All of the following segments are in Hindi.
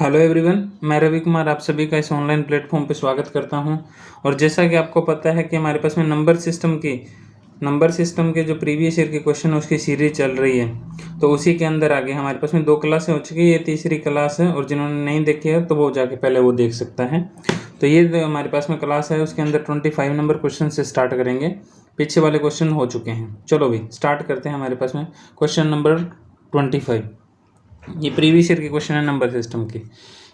हेलो एवरीवन, मैं रवि कुमार आप सभी का इस ऑनलाइन प्लेटफॉर्म पे स्वागत करता हूं। और जैसा कि आपको पता है कि हमारे पास में नंबर सिस्टम के जो प्रीवियस ईयर के क्वेश्चन है उसकी सीरीज चल रही है। तो उसी के अंदर आगे हमारे पास में 2 क्लासें हो चुकी है, ये तीसरी क्लास है और जिन्होंने नहीं देखी है तो वो जाके पहले वो देख सकता है। तो ये जो हमारे पास में क्लास है उसके अंदर 25 नंबर क्वेश्चन से स्टार्ट करेंगे। पीछे वाले क्वेश्चन हो चुके हैं। चलो भी स्टार्ट करते हैं। हमारे पास में क्वेश्चन नंबर 25, ये प्रीवियस ईयर के क्वेश्चन है नंबर सिस्टम के।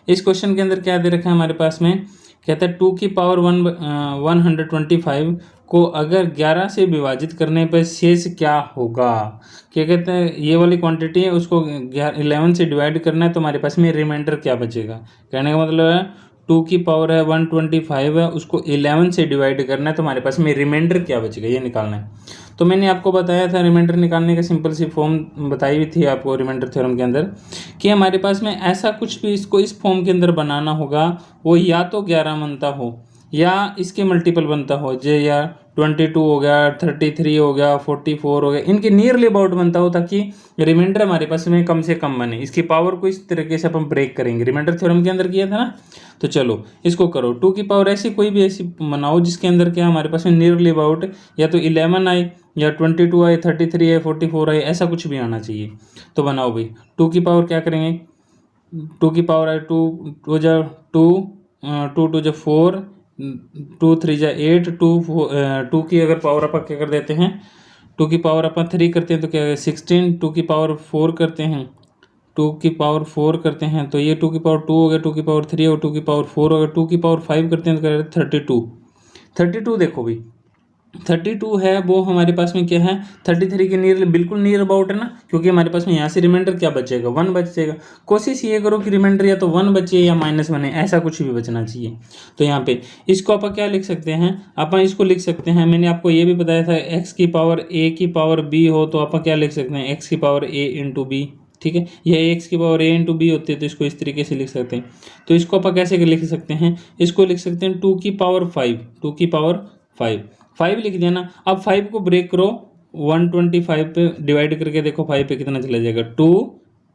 इस क्वेश्चन के अंदर क्या दे रखा है हमारे पास में, कहता है 2 की पावर 125 को अगर 11 से विभाजित करने पर शेष क्या होगा। क्या कहते हैं, ये वाली क्वांटिटी है उसको 11 से डिवाइड करना है तो हमारे पास में रिमाइंडर क्या बचेगा। कहने का मतलब है 2 की पावर है 125 है, उसको 11 से डिवाइड करना है तो हमारे पास में रिमाइंडर क्या बचेगा ये निकालना है। तो मैंने आपको बताया था रिमाइंडर निकालने का सिंपल सी फॉर्म बताई हुई थी आपको रिमाइंडर थ्योरम के अंदर, कि हमारे पास में ऐसा कुछ भी इसको इस फॉर्म के अंदर बनाना होगा वो या तो 11 बनता हो या इसके मल्टीपल बनता हो, जे या 22 हो गया, 33 हो गया, 44 हो गया, इनके नियरली अबाउट बनता हो ताकि रिमाइंडर हमारे पास में कम से कम बने। इसकी पावर को इस तरीके से अपन ब्रेक करेंगे, रिमाइंडर थ्योरम के अंदर किया था ना। तो चलो इसको करो। 2 की पावर ऐसी कोई भी ऐसी बनाओ जिसके अंदर क्या हमारे पास में नियरली अबाउट या तो 11 आए या 22 आए, 33 आए, 44 आए, ऐसा कुछ भी आना चाहिए। तो बनाओ भाई। 2 की पावर क्या करेंगे, 2 की पावर है 2 2 जा 2 2 2 जा 4, 2 3 जा 8, 2 की अगर पावर अपन क्या कर देते हैं, 2 की पावर अपन 3 करते हैं तो क्या 16, 2 की पावर 4 करते हैं, 2 की पावर 4 करते हैं तो ये 2 की पावर 2 हो गया, 2 की पावर 3 और 2 की पावर 4 हो गया, 2 की पावर 5 करते हैं तो क्या 32। 32 देखो भाई 32 है वो हमारे पास में क्या है 33 के नियर, बिल्कुल नियर अबाउट है ना, क्योंकि हमारे पास में यहाँ से रिमाइंडर क्या बचेगा 1 बचेगा। कोशिश ये करो कि रिमाइंडर या तो 1 बचे या माइनस बने, ऐसा कुछ भी बचना चाहिए। तो यहाँ पे इसको अपन क्या लिख सकते हैं, अपन इसको लिख सकते हैं, मैंने आपको ये भी बताया था एक्स की पावर ए की पावर बी हो तो अपन क्या लिख सकते हैं एक्स की पावर ए इंटू बी। ठीक है, यह एक्स की पावर ए इंटू बी होती है तो इसको इस तरीके से लिख सकते हैं। तो इसको अपन कैसे लिख सकते हैं, इसको लिख सकते हैं 2 की पावर 5, 2 की पावर 5 लिख दिया ना। अब 5 को ब्रेक करो 125 पे डिवाइड करके देखो 5 पे कितना चला जाएगा, 2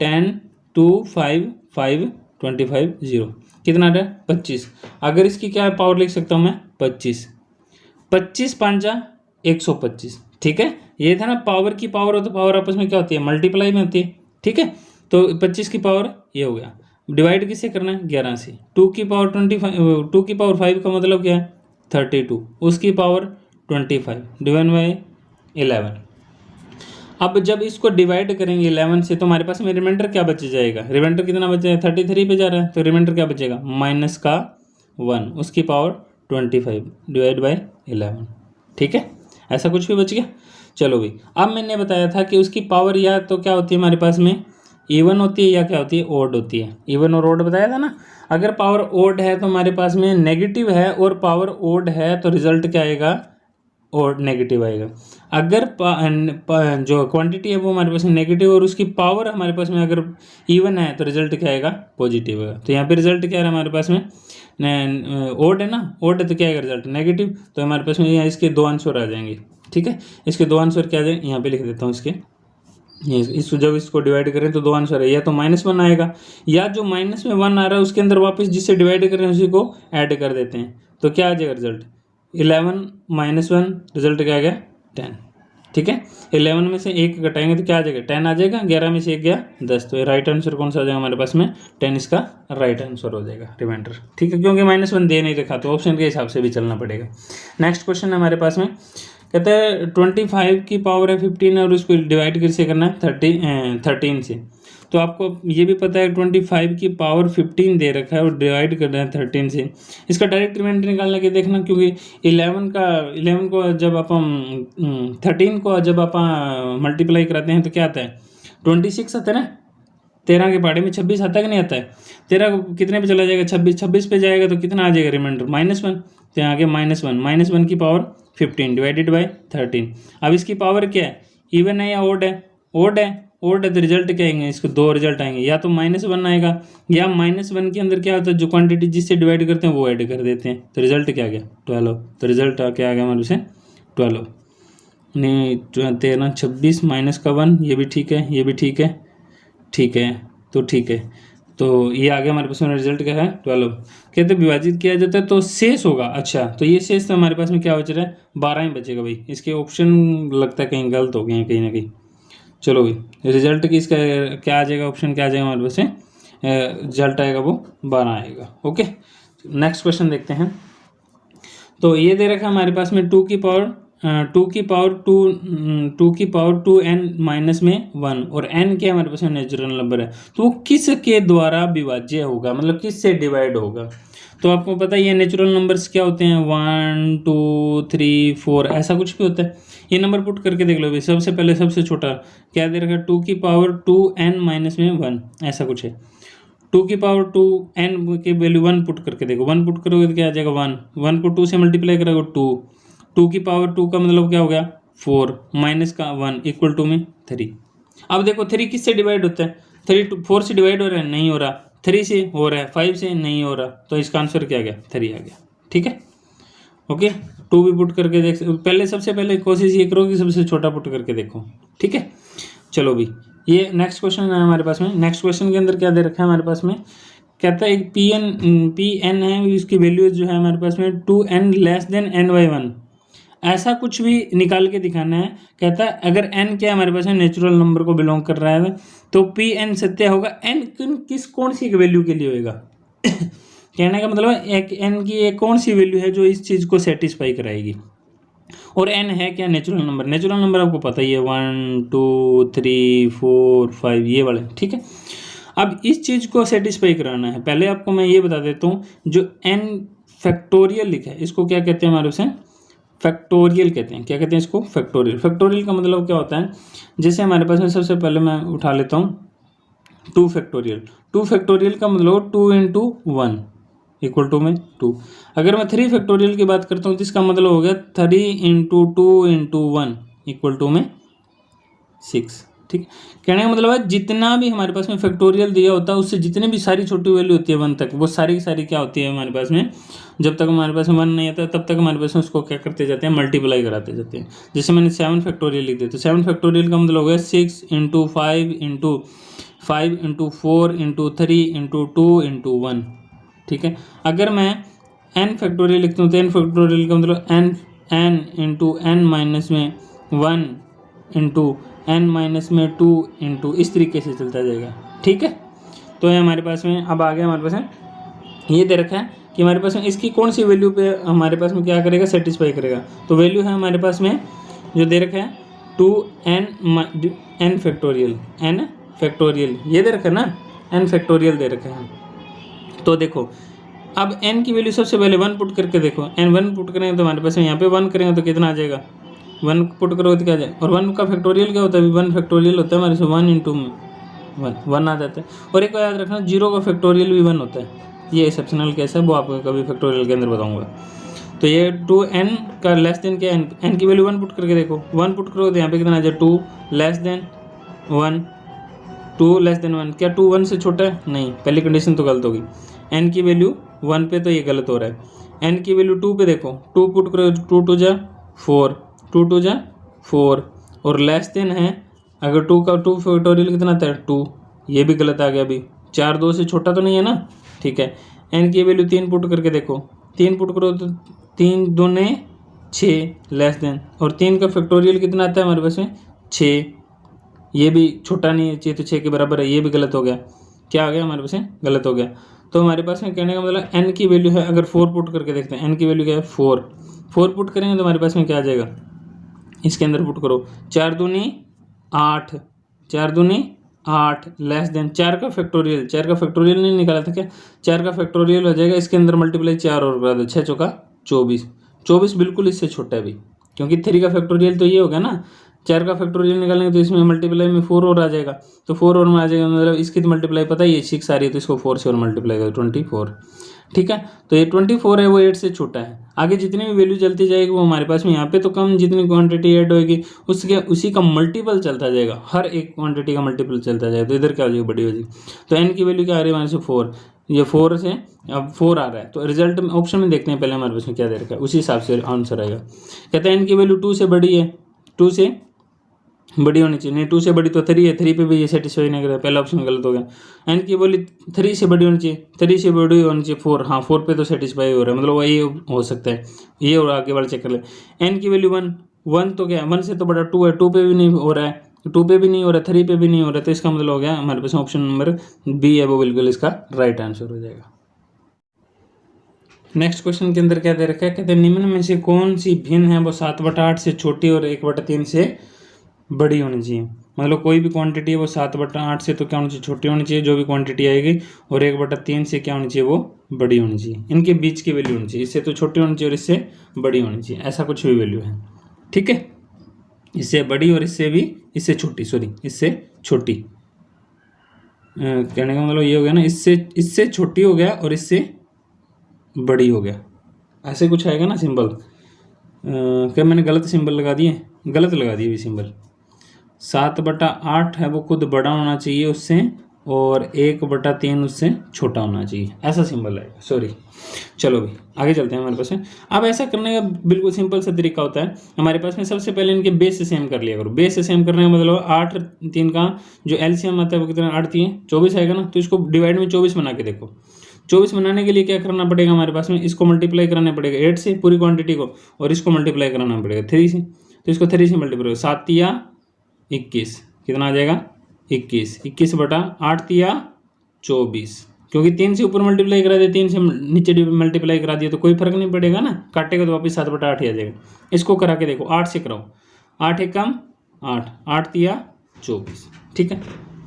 10 2 5 5 25 0, कितना आ रहा है 25। अगर इसकी क्या पावर लिख सकता हूँ मैं 25, 25 5 125। ठीक है, ये था ना पावर की पावर हो तो पावर आपस में क्या होती है मल्टीप्लाई में होती है। ठीक है, तो 25 की पावर ये हो गया, डिवाइड किससे करना है 11 से। 2 की पावर 25, 2 की पावर 5 का मतलब क्या है 32, उसकी पावर 25 डिवाइड बाई 11। अब जब इसको डिवाइड करेंगे 11 से तो हमारे पास में रिमाइंडर क्या बच जाएगा, रिमाइंडर कितना बच जाएगा 33 पे जा रहा है तो रिमाइंडर क्या बचेगा माइनस का 1, उसकी पावर 25 डिवाइड बाई 11। ठीक है, ऐसा कुछ भी बच गया। चलो भाई, अब मैंने बताया था कि उसकी पावर या तो क्या होती है हमारे पास में इवन होती है या क्या होती है ओड होती है। इवन और ओड बताया था ना। अगर पावर ओड है तो हमारे पास में नेगेटिव है और पावर ओड है तो रिजल्ट क्या आएगा और नेगेटिव आएगा। अगर जो क्वांटिटी है वो हमारे पास में नेगेटिव और उसकी पावर हमारे पास में अगर इवन है तो रिजल्ट क्या आएगा पॉजिटिव आएगा। तो यहाँ पे रिजल्ट क्या है हमारे पास में ओड है ना, ओड है तो क्या आएगा रिजल्ट नेगेटिव। तो हमारे पास में यहाँ इसके 2 आंसर आ जाएंगे। ठीक है, इसके 2 आंसर क्या आ जाएंगे, यहाँ पे लिख देता हूँ इसके, जब इसको डिवाइड करें तो 2 आंसर है, या तो -1 आएगा या जो माइनस में 1 आ रहा है उसके अंदर वापस जिससे डिवाइड कर रहे हैं उसी को ऐड कर देते हैं तो क्या आ जाएगा रिजल्ट 11 -1, रिजल्ट क्या आ गया 10। ठीक है, 11 में से 1 घटाएंगे तो क्या आ जाएगा 10 आ जाएगा, 11 में से 1 गया 10, तो राइट आंसर कौन सा आ जाएगा हमारे पास में 10, इसका राइट आंसर हो जाएगा रिमाइंडर। ठीक है, क्योंकि -1 दे नहीं रखा तो ऑप्शन के हिसाब से भी चलना पड़ेगा। नेक्स्ट क्वेश्चन है हमारे पास में, कहते हैं 25 की पावर है 15 और उसको डिवाइड किससे करना है 13 से। तो आपको ये भी पता है 25 की पावर 15 दे रखा है और डिवाइड करना है 13 से। इसका डायरेक्ट रिमाइंडर निकालने के देखना, क्योंकि 11 को जब अपन 13 को जब अपन मल्टीप्लाई कराते हैं तो क्या आता है 26 आता है ना। 13 के पहाड़े में 26 आता है कि नहीं आता है, 13 कितने पे चला जाएगा 26 पे जाएगा तो कितना आ जाएगा रिमाइंडर -1। तो यहाँ आगे -1 की पावर 15 डिवाइडेड बाई 13। अब इसकी पावर क्या है इवन है या ओड है, ओड है तो रिजल्ट क्या आएंगे, इसको 2 रिजल्ट आएंगे, या तो -1 आएगा या -1 के अंदर क्या होता है जो क्वांटिटी जिससे डिवाइड करते हैं वो ऐड कर देते हैं तो रिजल्ट क्या आ गया 12। तो रिजल्ट क्या आ गया हमारे से 12 नहीं 13 26 -1, ये भी ठीक है ये भी ठीक है, ठीक है तो ठीक है। तो ये आ गया हमारे पास में रिजल्ट क्या है 12। कहते विभाजित किया जाता है तो शेष होगा। अच्छा तो ये शेष तो हमारे पास में क्या बच रहा है 12 ही बचेगा भाई। इसके ऑप्शन लगता है कहीं गलत हो गए हैं कहीं ना कहीं। चलो भाई रिजल्ट की इसका क्या आ जाएगा, ऑप्शन क्या आ जाएगा हमारे पास में, रिजल्ट आएगा वो 12 आएगा। ओके नेक्स्ट क्वेश्चन देखते हैं। तो ये दे रखा है हमारे पास में 2 की पावर 2n माइनस में 1 और n क्या हमारे पास में नेचुरल नंबर है, तो वो किस के द्वारा विभाज्य होगा, मतलब किस से डिवाइड होगा। तो आपको पता है ये नेचुरल नंबर्स क्या होते हैं 1 2 3 4 ऐसा कुछ भी होता है। ये नंबर पुट करके देख लो भाई। सबसे पहले सबसे छोटा क्या दे रखा है 2 की पावर 2n माइनस में 1 ऐसा कुछ है। 2 की पावर 2n के वैल्यू 1 पुट करके देखो। 1 पुट करोगे तो क्या आ जाएगा 1 को 2 से मल्टीप्लाई करोगे 2 की पावर 2 का मतलब क्या हो गया 4 माइनस का 1 इक्वल टू में 3। अब देखो 3 किससे डिवाइड होता है, 3 4 से डिवाइड हो रहा है, नहीं हो रहा। 3 से हो रहा है, 5 से नहीं हो रहा, तो इसका आंसर क्या आ गया 3 आ गया। ठीक है ओके 2 भी पुट करके देख, पहले सबसे पहले कोशिश ये करो कि सबसे छोटा पुट करके देखो। ठीक है चलो भी ये नेक्स्ट क्वेश्चन है हमारे पास में। नेक्स्ट क्वेश्चन के अंदर क्या दे रखा है हमारे पास में, कहता है एक पी एन है, इसकी वैल्यू जो है हमारे पास में 2n लेस देन n/1 ऐसा कुछ भी निकाल के दिखाना है। कहता है अगर n क्या हमारे पास में नेचुरल नंबर को बिलोंग कर रहा है तो पी एन सत्य होगा n किस कौन सी वैल्यू के लिए होएगा कहने का मतलब एक n की एक कौन सी वैल्यू है जो इस चीज़ को सेटिस्फाई कराएगी। और n है क्या नेचुरल नंबर, नेचुरल नंबर आपको पता ही है 1 2 3 4 5 ये वाले। ठीक है अब इस चीज़ को सेटिस्फाई कराना है। पहले आपको मैं ये बता देता हूँ जो n फैक्टोरियल लिखा है इसको क्या कहते हैं हमारे से फैक्टोरियल कहते हैं। क्या कहते हैं इसको फैक्टोरियल। फैक्टोरियल का मतलब क्या होता है, जैसे हमारे पास में सबसे पहले मैं उठा लेता हूँ 2 फैक्टोरियल। 2 फैक्टोरियल का मतलब 2 × 1 इक्वल टू में 2। अगर मैं 3 फैक्टोरियल की बात करता हूँ तो इसका मतलब हो गया 3 × 2 × 1 इक्वल टू में 6। ठीक कहने का मतलब है जितना भी हमारे पास में फैक्टोरियल दिया होता है उससे जितने भी सारी छोटी वैल्यू होती है 1 तक वो सारी की सारी क्या होती है हमारे पास में, जब तक हमारे पास 1 नहीं आता तब तक हमारे पास में उसको क्या करते जाते हैं मल्टीप्लाई कराते जाते हैं। जैसे मैंने 7 फैक्टोरियल लिख दिया तो 7 फैक्टोरियल का मतलब हो गया 6 × 5 × 4 × 3 × 2 × 1। ठीक है अगर मैं n फैक्टोरियल लिखता हूँ तो n फैक्टोरियल का मतलब n × n माइनस में 1 × n माइनस में 2 × इस तरीके से चलता जाएगा। ठीक है तो ये हमारे पास में अब आ गया हमारे पास में ये दे रखा है कि हमारे पास में इसकी कौन सी वैल्यू पे हमारे पास में क्या करेगा सेटिस्फाई करेगा। तो वैल्यू है हमारे पास में जो दे रखा है 2n फैक्टोरियल n फैक्टोरियल ये दे रखा है ना n फैक्टोरियल दे रखा है। तो देखो अब n की वैल्यू सबसे पहले 1 पुट करके देखो। n 1 पुट करेंगे तो हमारे पास में यहाँ पे 1 करेंगे तो कितना आ जाएगा 1 पुट करोगे तो क्या जाए। और 1 का फैक्टोरियल क्या होता है 1 फैक्टोरियल होता है हमारे से 1 × 1 आ जाता है। और एक याद रखना 0 का फैक्टोरियल भी 1 होता है। ये एक्सेप्शनल केस है वो आपको कभी फैक्टोरियल के अंदर बताऊंगा। तो ये 2n का लेस देन क्या n की वैल्यू 1 पुट करके देखो। 1 पुट करोगे तो यहाँ पे कितना आ जाए 2 लेस देन 1 2 लेस देन 1 क्या 2 1 से छोटा है, नहीं पहली कंडीशन तो गलत होगी। n की वैल्यू 1 पे तो ये गलत हो रहा है। n की वैल्यू 2 पे देखो 2 पुट करो 2 2 जा 4 2 2 जा 4 और लेस देन है अगर 2 का 2 फैक्टोरियल कितना आता है 2 ये भी गलत आ गया अभी 4 2 से छोटा तो नहीं है ना। ठीक है n की वैल्यू 3 पुट करके देखो 3 पुट करो तो 3 2 6 लेस देन और 3 का फैक्टोरियल कितना आता है हमारे पास में 6 ये भी छोटा नहीं है चाहिए तो 6 के बराबर है, ये भी गलत हो गया। क्या आ गया हमारे पास में गलत हो गया। तो हमारे पास में कहने का मतलब n की वैल्यू है अगर 4 पुट करके देखते हैं n की वैल्यू क्या है 4 पुट करेंगे तो हमारे पास में क्या आ जाएगा इसके अंदर पुट करो 4 दूनी 8 4 दूनी 8 लेस देन 4 का फैक्टोरियल नहीं निकाला था क्या 4 का फैक्टोरियल हो जाएगा इसके अंदर मल्टीप्लाई 4 और करा दो 6 चौका 24 बिल्कुल इससे छोटा है भी क्योंकि 3 का फैक्टोरियल तो ये होगा ना 4 का फैक्टोरियल निकालेंगे तो इसमें मल्टीप्लाई में 4 और आ जाएगा तो 4 और में आ जाएगा मतलब इसकी तो मल्टीप्लाई पता ही है 6 आ रही है तो इसको 4 से और मल्टीप्लाई करो 24। ठीक है तो ये 24 है वो 8 से छोटा है। आगे जितनी भी वैल्यू चलती जाएगी वो हमारे पास में यहाँ पे तो कम जितनी क्वांटिटी ऐड होगी उसके उसी का मल्टीपल चलता जाएगा, हर एक क्वांटिटी का मल्टीपल चलता जाएगा। तो इधर क्या हो जाएगी बड़ी हो जाएगी। तो n की वैल्यू क्या आ रही है हमारे से 4 ये 4 से अब 4 आ रहा है तो रिजल्ट में ऑप्शन में देखते हैं पहले हमारे पास में क्या दे रखा है उसी हिसाब से आंसर आएगा। कहते हैं n की वैल्यू 2 से बड़ी है 2 से बड़ी होनी चाहिए, नहीं 2 से बड़ी तो 3 है, 3 पे भी ये सेटिस्फाई नहीं कर रहा, पहला ऑप्शन गलत हो गया। एन की वैल्यू 3 से बड़ी होनी चाहिए, 3 से बड़ी होनी चाहिए 4, हाँ 4 पे तो सेटिस्फाई हो रहा है, मतलब वही हो सकता है ये, और आगे वाला चेक कर ले। एन की वैल्यू 1, 1 तो क्या 1 से तो बड़ा 2 है, 2 पे भी नहीं हो रहा है, 2 पे भी नहीं हो रहा है, 3 पे भी नहीं हो रहा है, तो इसका मतलब हो गया हमारे पास ऑप्शन नंबर बी है वो बिल्कुल इसका राइट आंसर हो जाएगा। नेक्स्ट क्वेश्चन के अंदर क्या दे रखा है, कहते हैं निम्न में से कौन सी भिन्न है वो 7/8 से छोटी और 1/3 से बड़ी होनी चाहिए। मतलब कोई भी क्वांटिटी है वो 7/8 से तो क्या होनी चाहिए, छोटी होनी चाहिए जो भी क्वांटिटी आएगी, और 1/3 से क्या होनी चाहिए, वो बड़ी होनी चाहिए। इनके बीच की वैल्यू होनी चाहिए, इससे तो छोटी होनी चाहिए और इससे बड़ी होनी चाहिए, ऐसा कुछ भी वैल्यू है, ठीक है। इससे बड़ी और इससे छोटी, सॉरी इससे छोटी, कहने का मतलब ये हो गया ना, इससे छोटी हो गया और इससे बड़ी हो गया, ऐसे कुछ आएगा ना सिंबल। क्या मैंने गलत सिंबल लगा दिए, गलत लगा दिए भी सिंबल। 7/8 है वो खुद बड़ा होना चाहिए उससे, और 1/3 उससे छोटा होना चाहिए, ऐसा सिंबल आएगा, सॉरी। चलो भी आगे चलते हैं हमारे पास में। अब ऐसा करने का बिल्कुल सिंपल सा तरीका होता है हमारे पास में, सबसे पहले इनके बेस से सेम कर लिया करो। बेस से सेम करने का मतलब 8 3 का जो एलसीएम आता है वो कितना, 8 3 24 आएगा ना, तो इसको डिवाइड में 24 बना के देखो। 24 बनाने के लिए क्या करना पड़ेगा हमारे पास में, इसको मल्टीप्लाई कराना पड़ेगा 8 से पूरी क्वांटिटी को, और इसको मल्टीप्लाई कराना पड़ेगा 3 से, तो इसको 3 से मल्टीप्लाई, 7 या 21 कितना आ जाएगा, 21, 21/8 तिया 24, क्योंकि 3 से ऊपर मल्टीप्लाई करा दिया, 3 से नीचे मल्टीप्लाई करा दिया तो कोई फर्क नहीं पड़ेगा ना, काटेगा तो वापस 7/8 ही आ जाएगा। इसको करा के देखो, 8 से कराओ, 8 एकम 8, 8 तिया 24, ठीक है,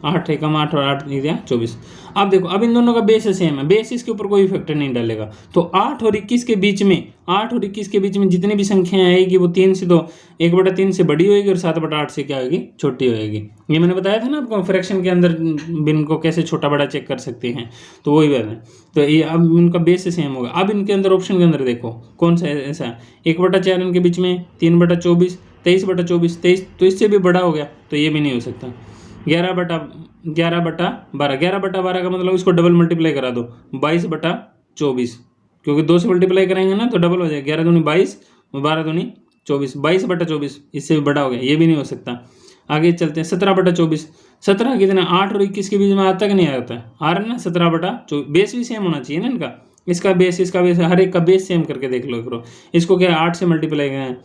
8 एकम 8 और 8 तिया 24। अब देखो, अब इन दोनों का बेस सेम है, बेस इसके ऊपर कोई फैक्टर नहीं डालेगा, तो 8 और 21 के बीच में, 8 और 21 के बीच में जितनी भी संख्याएं आएगी वो 3 से तो 1/3 से बड़ी होगी और 7/8 से क्या होगी, छोटी होगी। ये मैंने बताया था ना आपको फ्रैक्शन के अंदर बिन को कैसे छोटा बड़ा चेक कर सकते हैं, तो वही बात है। तो ये अब इनका बेस सेम होगा। अब इनके अंदर ऑप्शन के अंदर देखो कौन सा ऐसा है, 1/4 इनके बीच में, 3/24, 23/24, 23 तो इससे भी बड़ा हो गया, तो ये भी नहीं हो सकता। 11/12, 11/12 का मतलब इसको डबल मल्टीप्लाई करा दो, 22/24, क्योंकि 2 से मल्टीप्लाई करेंगे ना तो डबल हो जाएगा, 11 दूनी 22, 12 दूनी 24, 22/24, इससे भी बड़ा हो गया, ये भी नहीं हो सकता। आगे चलते हैं, 17/24, 17 कितना, 8 और 21 के बीच में आता कि नहीं आता, आ रहा है ना 17/24, बेस भी सेम होना चाहिए ना इनका, इसका बेस हर एक का बेस सेम करके देख लो करो। इसको क्या 8 से मल्टीप्लाई करें,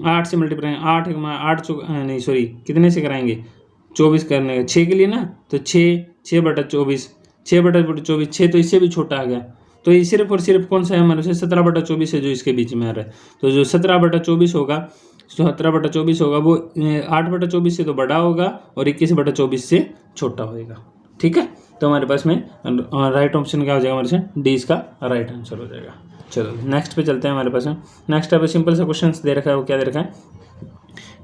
8 से मल्टीप्लाई, 8 नहीं सॉरी कितने से कराएंगे, 24 करने का 6 के लिए ना, तो 6/24, 6/24, 6 तो इससे भी छोटा आ गया, तो ये सिर्फ और सिर्फ कौन सा है हमारे से, 17/24 है जो इसके बीच में आ रहा है, तो जो 17/24 होगा, 17/24 होगा वो 8/24 से तो बड़ा होगा और 21/24 से छोटा होएगा, ठीक है। तो हमारे पास में राइट ऑप्शन क्या हो जाएगा हमारे से, डी इसका राइट आंसर हो जाएगा। चलो नेक्स्ट पे चलते हैं हमारे पास में। नेक्स्ट अब सिंपल सा क्वेश्चन दे रखा है, वो क्या दे रखा है,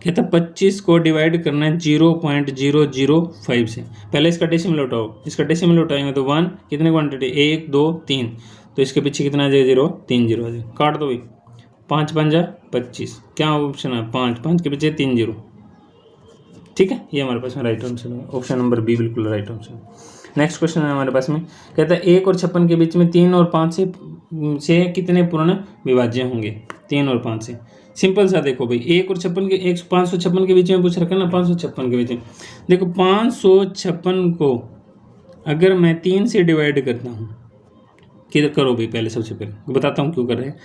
कहता 25 को डिवाइड करना है 0.005 से। पहले इसका डेसिमल उठाओ, इसका डेसिमल उठाएंगे तो 1 कितने क्वांटिटी, 1 2 3, तो इसके पीछे कितना आ जाएगा, 0 3 0 आ जाएगा, काट दो भाई, 5 5 जा 25, क्या ऑप्शन है 5, 5 के पीछे 3 0, ठीक है, ये हमारे पास में राइट आंसर है, ऑप्शन नंबर बी बिल्कुल राइट आंसर। नेक्स्ट क्वेश्चन है हमारे पास में, कहता है 1 और 56 के बीच में 3 और 5 से कितने पूर्ण विभाज्य होंगे, 3 और 5 से। सिंपल सा देखो भाई, 1 और 56 के 556 के बीच में पूछ रखा है ना, 556 के बीच में देखो, 556 को अगर मैं 3 से डिवाइड करता हूँ, किधर करो भाई, पहले सबसे पहले बताता हूँ क्यों कर रहे हैं।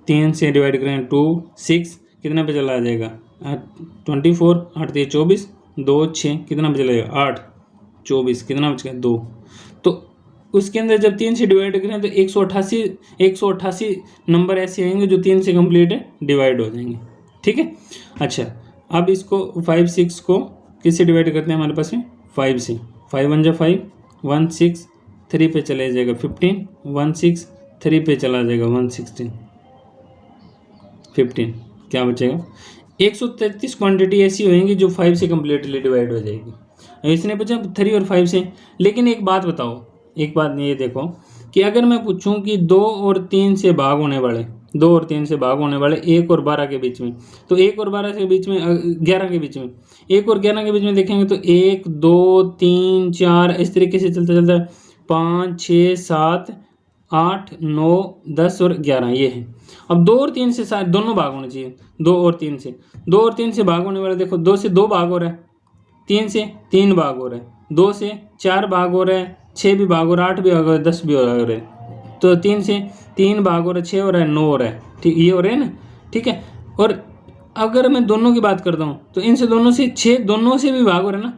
3 से डिवाइड करें 2 6 कितना पे चला जाएगा, 24, 8 3 24, 2 6 कितना पे चलेगा, 8 24 कितना बच गया 2, तो उसके अंदर जब 3 से डिवाइड करें तो 188 नंबर ऐसे आएंगे जो 3 से कंप्लीट डिवाइड हो जाएंगे, ठीक है। अच्छा, अब इसको 5 6 को किससे डिवाइड करते हैं हमारे पास में, 5 से, 5 1 जा 5, 1 6 3 पे चले जाएगा 15, 1 6 3 पे चला जाएगा 116, 15 क्या बचेगा, 133 क्वांटिटी ऐसी होंगी जो 5 से कम्प्लीटली डिवाइड हो जाएगी। इसने पूछा 3 और 5 से, लेकिन एक बात बताओ, एक बात ये देखो कि अगर मैं पूछूं कि 2 और 3 से भाग होने वाले, 2 और 3 से भाग होने वाले 1 और 12 के बीच में, तो 1 और 12 के बीच में 11 के बीच में, 1 और 11 के बीच में देखेंगे तो 1 2 3 4 इस तरीके से चलता चलता 5 6 7 8, 9, 10 और 11 ये है। अब 2 और 3 से शायद दोनों भाग होने चाहिए, 2 और 3 से। 2 और 3 से भाग होने वाला देखो, 2 से 2 भाग हो रहा है, 3 से 3 भाग हो रहा है, 2 से 4 भाग हो रहा है, 6 भी भाग हो रहा है, 8 भी भाग हो रहा है, 10 भी हो रहा है। तो 3 से 3 भाग हो रहा है, 6 हो रहा है, 9 हो रहा है, ठीक ये हो रहा है ना, ठीक है। और अगर मैं दोनों की बात करता हूँ तो इनसे दोनों से 6 दोनों से भी भाग हो रहा है ना,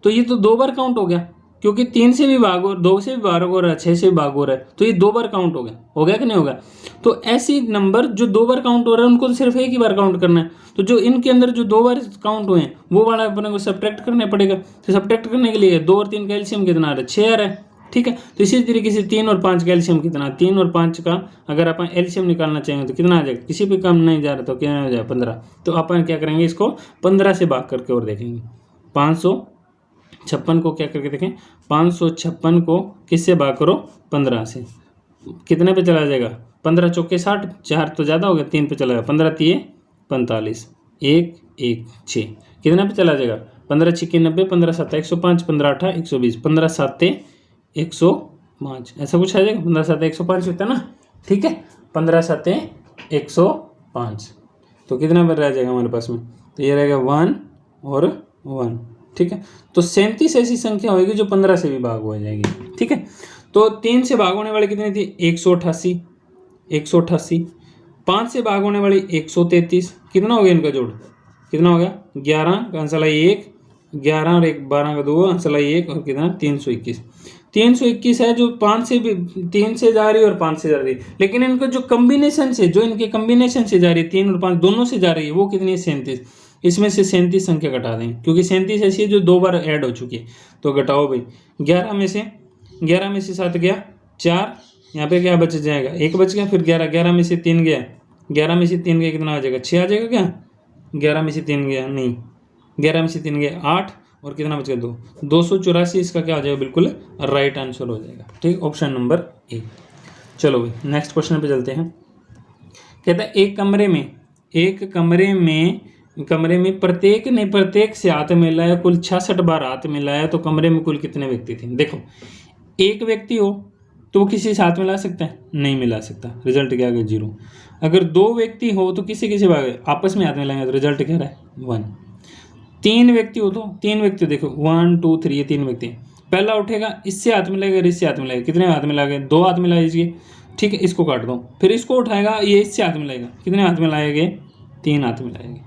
तो ये तो 2 बार काउंट हो गया, क्योंकि 3 से भी भाग हो, 2 से भी भाग हो रहा है, 6 से भी भाग हो रहा है, तो ये 2 बार काउंट हो गया कि नहीं होगा। तो ऐसे नंबर जो 2 बार काउंट हो रहा है उनको तो सिर्फ एक ही बार काउंट करना है। तो जो इनके अंदर जो 2 बार काउंट हुए हैं वो वाला अपने को सब्ट्रैक्ट करना पड़ेगा। तो सब्ट्रैक्ट करने के लिए 2 और 3 का एलसीएम कितना आ रहा है, 6 आ रहा है, ठीक है। तो इसी तरीके से 3 और 5 का एलसीएम कितना, 3 और 5 का अगर अपन एलसीएम निकालना चाहेंगे तो कितना आ जाएगा, किसी भी कम नहीं जा रहा तो क्या हो जाएगा 15। तो अपन क्या करेंगे, इसको 15 से भाग करके और देखेंगे। 556 को क्या करके देखें, 556 को किससे भाग करो, 15 से, कितने पे चला जाएगा, 15 चौके 60, 4 तो ज़्यादा हो गया, 3 पे चला जाएगा, 15 तिये 45, 1 1 6, कितने पे चला जाएगा, 15 छिक्के 90, 15 7 105, 15 8 120, 15 7 105, ऐसा कुछ आ जाएगा, 15 7 105 होता है ना, ठीक है, 15 7 105। तो कितना पर रह जाएगा हमारे पास में, तो ये रहेगा 1 और 1, ठीक है। तो 37 ऐसी संख्या होगी जो 15 से भी भाग हो जाएगी, ठीक है। तो 3 से भाग होने वाली कितनी थी, 188, 188। 5 से भाग होने वाली 133, कितना हो गया इनका जोड़, कितना हो गया, 11 का आंसर आई 1, 11 और 1 12 का 2 आंसर आई 1, और कितना 321। 321 है जो 5 से भी 3 से जा रही है और 5 से जा रही है, लेकिन इनको जो कम्बिनेशन से, जो इनके कम्बिनेशन से जा रही है, 3 और 5 दोनों से जा रही है, वो कितनी है, 37। इसमें से 37 संख्या घटा दें, क्योंकि 37 ऐसी है जो 2 बार ऐड हो चुकी है। तो घटाओ भाई, 11 में से 7 गया 4, यहाँ पे क्या बच जाएगा, 1 बच गया, फिर 11 में से 3 गया, 11 में से 3 गया, कितना आ जाएगा, 6 आ जाएगा क्या, 11 में से 3 गया नहीं, 11 में से 3 गया 8, और कितना बच गया 2, 284 इसका क्या हो जाएगा, बिल्कुल राइट आंसर हो जाएगा, ठीक, ऑप्शन नंबर ए। चलो भाई नेक्स्ट क्वेश्चन पे चलते हैं। कहता है एक कमरे में प्रत्येक से हाथ मिलाया, कुल 66 बार हाथ मिलाया, तो कमरे में कुल कितने व्यक्ति थे। देखो एक व्यक्ति हो तो किसी से हाथ मिला सकता है, नहीं मिला सकता, रिजल्ट क्या आ गया 0। अगर 2 व्यक्ति हो तो किसी आपस में हाथ मिलाएंगे तो रिजल्ट क्या रहा है 1। 3 व्यक्ति हो तो 3 व्यक्ति, देखो 1 2 3 ये 3 व्यक्ति, पहला उठेगा, इससे हाथ मिलाएगा, इससे हाथ मिलाएगा, कितने हाथ मिलाएंगे, 2 हाथ मिला लीजिए, ठीक है, इसको काट दो, फिर इसको उठाएगा, ये इससे हाथ मिलाएगा, कितने हाथ मिलाएंगे, 3 हाथ मिलाएंगे,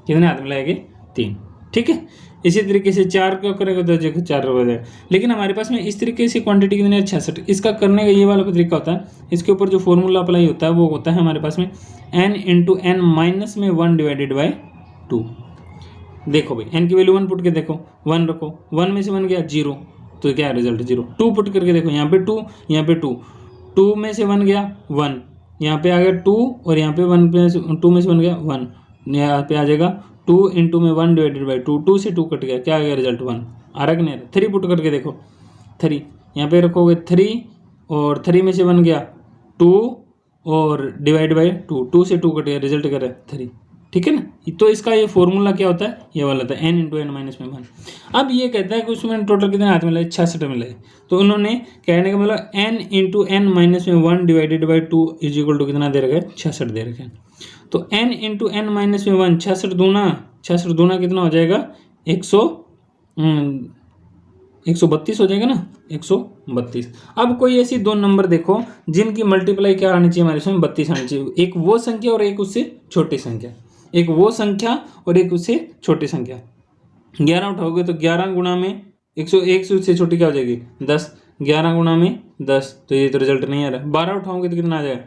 कितने हाथ मिलाएंगे 3, ठीक है। इसी तरीके से 4 को करेगा तो देखो 4 हो जाएगा, लेकिन हमारे पास में इस तरीके से क्वांटिटी कितनी है 66। इसका करने का ये वाला तरीका होता है, इसके ऊपर जो फॉर्मूला अप्लाई होता है वो होता है हमारे पास में n इंटू एन माइनस में 1 डिवाइडेड बाई 2। देखो भाई n की वैल्यू 1 पुट के देखो, 1 रखो, 1 में से 1 गया 0, तो क्या है रिजल्ट 0। 2 पुट करके देखो, यहाँ पे 2, यहाँ पे 2, 2 में से 1 गया 1, यहाँ पे आ गया 2, और यहाँ पे 2 में से 1 गया 1, यहाँ पे आ जाएगा 2 इंटू में 1 डिवाइडेड बाई 2, 2 से 2 कट गया, क्या आ गया रिजल्ट 1, आ रहा कि नहीं। 3 पुट करके देखो, 3 यहाँ पे रखोगे 3, और 3 में से 1 गया 2, और डिवाइड बाई 2, 2 से 2 कट गया, रिजल्ट क्या है 3, ठीक है ना। तो इसका ये फॉर्मूला क्या होता है, ये वाला था n इंटू एन माइनस में 1। अब ये कहता है कि उसमें टोटल कितने हाथ मिलाए, 66 मिलाए, तो उन्होंने कहने का मतलब n इंटू एन माइनस में 1 divided by 2 is equal to कितना दे रखा है, 66 दे रखा है। तो n इंटू एन माइनस में 1, 66 दूना कितना हो जाएगा, 132 हो जाएगा ना, 132। अब कोई ऐसी 2 नंबर देखो जिनकी मल्टीप्लाई क्या आनी चाहिए हमारे इसमें, 32 आनी चाहिए, एक वो संख्या और एक उससे छोटी संख्या, एक वो संख्या और एक उससे छोटी संख्या। 11 उठाओगे तो 11 गुणा में 101 से छोटी क्या हो जाएगी 10, 11 गुणा में 10, तो ये तो रिजल्ट नहीं आ रहा। 12 उठाओगे तो कितना आ जाएगा,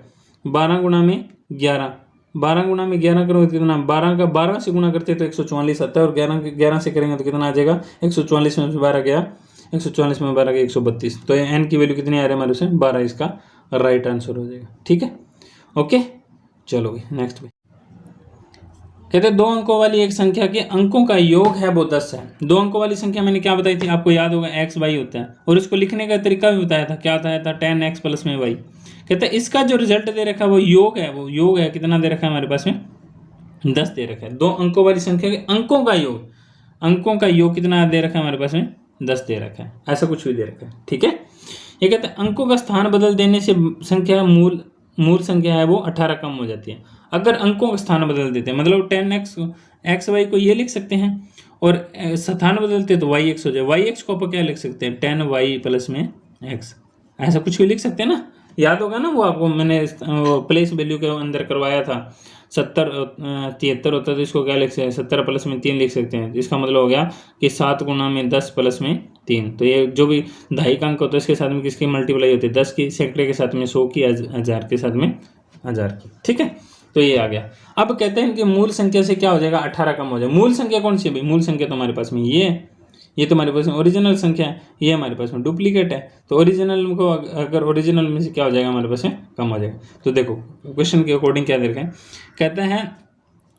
12 गुणा में 11, 12 गुणा में 11 करोगे तो कितना, 12 का 12 से गुणा करते तो 144 आता है, और 11 से करेंगे तो कितना आ जाएगा, 144 में 12 गया, 144 में 12 गया 132। तो n की वैल्यू कितनी आ रही है हमारे उसमें 12, इसका राइट आंसर हो जाएगा, ठीक है, ओके। चलो भाई नेक्स्ट भाई कहते हैं 2 अंकों वाली एक संख्या के अंकों का योग है वो 10 है। 2 अंकों वाली संख्या मैंने क्या बताई थी, आपको याद होगा x y होता है, और इसको लिखने का तरीका भी बताया था, क्या बताया था 10x प्लस में y। कहते हैं इसका जो रिजल्ट दे रखा है वो योग है, कितना दे रखा है हमारे पास में 10 दे रखा है। 2 अंकों वाली संख्या के अंकों का योग कितना दे रखा है हमारे पास में 10 दे रखा है, ऐसा कुछ भी दे रखा है, ठीक है। ये कहते हैं अंकों का स्थान बदल देने से संख्या मूल संख्या है वो 18 कम हो जाती है। अगर अंकों का स्थान बदल देते हैं मतलब 10x को ये लिख सकते हैं और स्थान बदलते हैं तो yx हो जाए। yx को आप क्या लिख सकते हैं 10y प्लस में x, ऐसा कुछ भी लिख सकते हैं ना। याद होगा ना वो आपको मैंने प्लेस वैल्यू के अंदर करवाया था 73 होता है तो इसको क्या लिख सकते हैं 70 प्लस में 3 लिख सकते हैं। इसका मतलब हो गया कि 7 गुना में 10 प्लस में 3। तो ये जो भी दहाई का अंक होता है इसके साथ में किसकी मल्टीप्लाई होती है 10 की, सैकड़े के साथ में 100 की, 1000 के साथ में 1000 की। ठीक है, तो ये आ गया। अब कहते हैं कि मूल संख्या से क्या हो जाएगा 18 कम हो जाए। मूल संख्या कौन सी है भाई? मूल संख्या तो हमारे पास में ये तो हमारे पास में ओरिजिनल संख्या है, ये हमारे पास में डुप्लीकेट है। तो ओरिजिनल को अगर ओरिजिनल में से क्या हो जाएगा हमारे पास में कम हो जाएगा। तो देखो क्वेश्चन के अकॉर्डिंग क्या दे रखा है, कहते हैं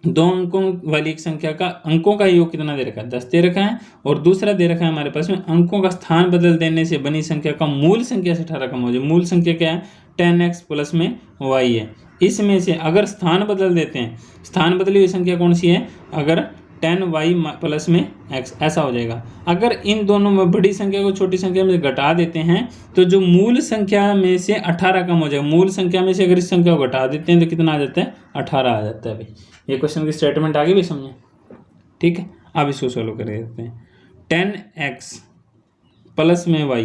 2 अंकों वाली एक संख्या का अंकों का योग कितना दे रखा है 10 दे रखा है, और दूसरा दे रखा है हमारे पास में अंकों का स्थान बदल देने से बनी संख्या का मूल संख्या से 18 कम हो जाए। मूल संख्या क्या है 10x प्लस में y है। इसमें से अगर स्थान बदल देते हैं, स्थान बदली हुई संख्या कौन सी है, अगर 10y प्लस में x ऐसा हो जाएगा। अगर इन दोनों में बड़ी संख्या को छोटी संख्या में घटा देते हैं तो जो मूल संख्या में से 18 कम हो जाएगा। मूल संख्या में से अगर इस संख्या को घटा देते हैं तो कितना आ जाता है 18 आ जाता है भाई। ये क्वेश्चन की स्टेटमेंट आगे भी समझे, ठीक है। अब इसको सोल्व कर देते हैं। 10x प्लस में y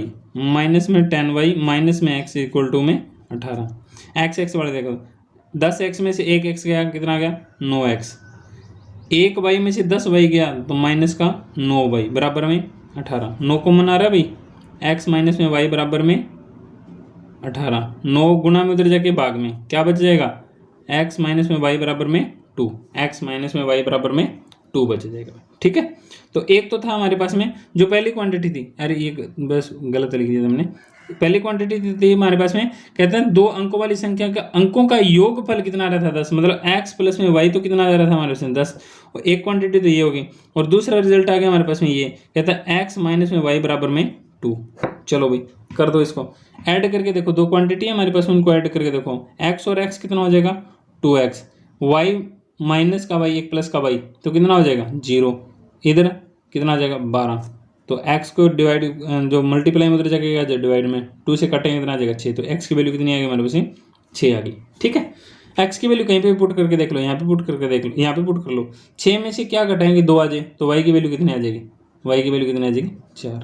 माइनस में 10y माइनस में x इक्वल टू में 18। x वाले देखो 10x में से 1x गया कितना गया 9x, 1y में से 10y गया तो माइनस का 9y बराबर में 18। 9 को मना रहा है भाई, x माइनस में y बराबर में 18। 9 गुना में उधर जाके भाग में क्या बच जाएगा x माइनस में y बराबर में 2, x माइनस में y बराबर में 2 बच जाएगा। ठीक है, तो एक तो था हमारे पास में जो पहली क्वांटिटी थी, अरे ये बस गलत लिख दिया हमने, पहली क्वांटिटी थी हमारे पास में, कहते हैं 2 अंकों वाली संख्या का अंकों का योगफल कितना आ रहा था 10, मतलब x प्लस में y तो कितना आ रहा था हमारे पास में 10, और एक क्वांटिटी तो ये होगी, और दूसरा रिजल्ट आ गया हमारे पास में ये कहता है x माइनस में y बराबर में 2। चलो भाई कर दो, इसको ऐड करके देखो, 2 क्वांटिटी है हमारे पास में, उनको ऐड करके देखो, x और x कितना हो जाएगा 2x, y माइनस का y 1 प्लस का y तो कितना हो जाएगा 0, इधर कितना आ जाएगा 12। तो x को डिवाइड जो मल्टीप्लाई में उधर जाएगा डिवाइड में 2 से कटेंगे कितना आ जाएगा 6, तो x की वैल्यू कितनी आ गई हमारे पास में 6 आ गई। ठीक है, x की वैल्यू कहीं पे पुट करके देख लो, यहाँ पे पुट करके देख लो, यहाँ पे पुट कर लो, 6 में से क्या घटाएंगे 2 आ जाए तो y की वैल्यू कितनी आ जाएगी, y की वैल्यू कितनी आ जाएगी 4।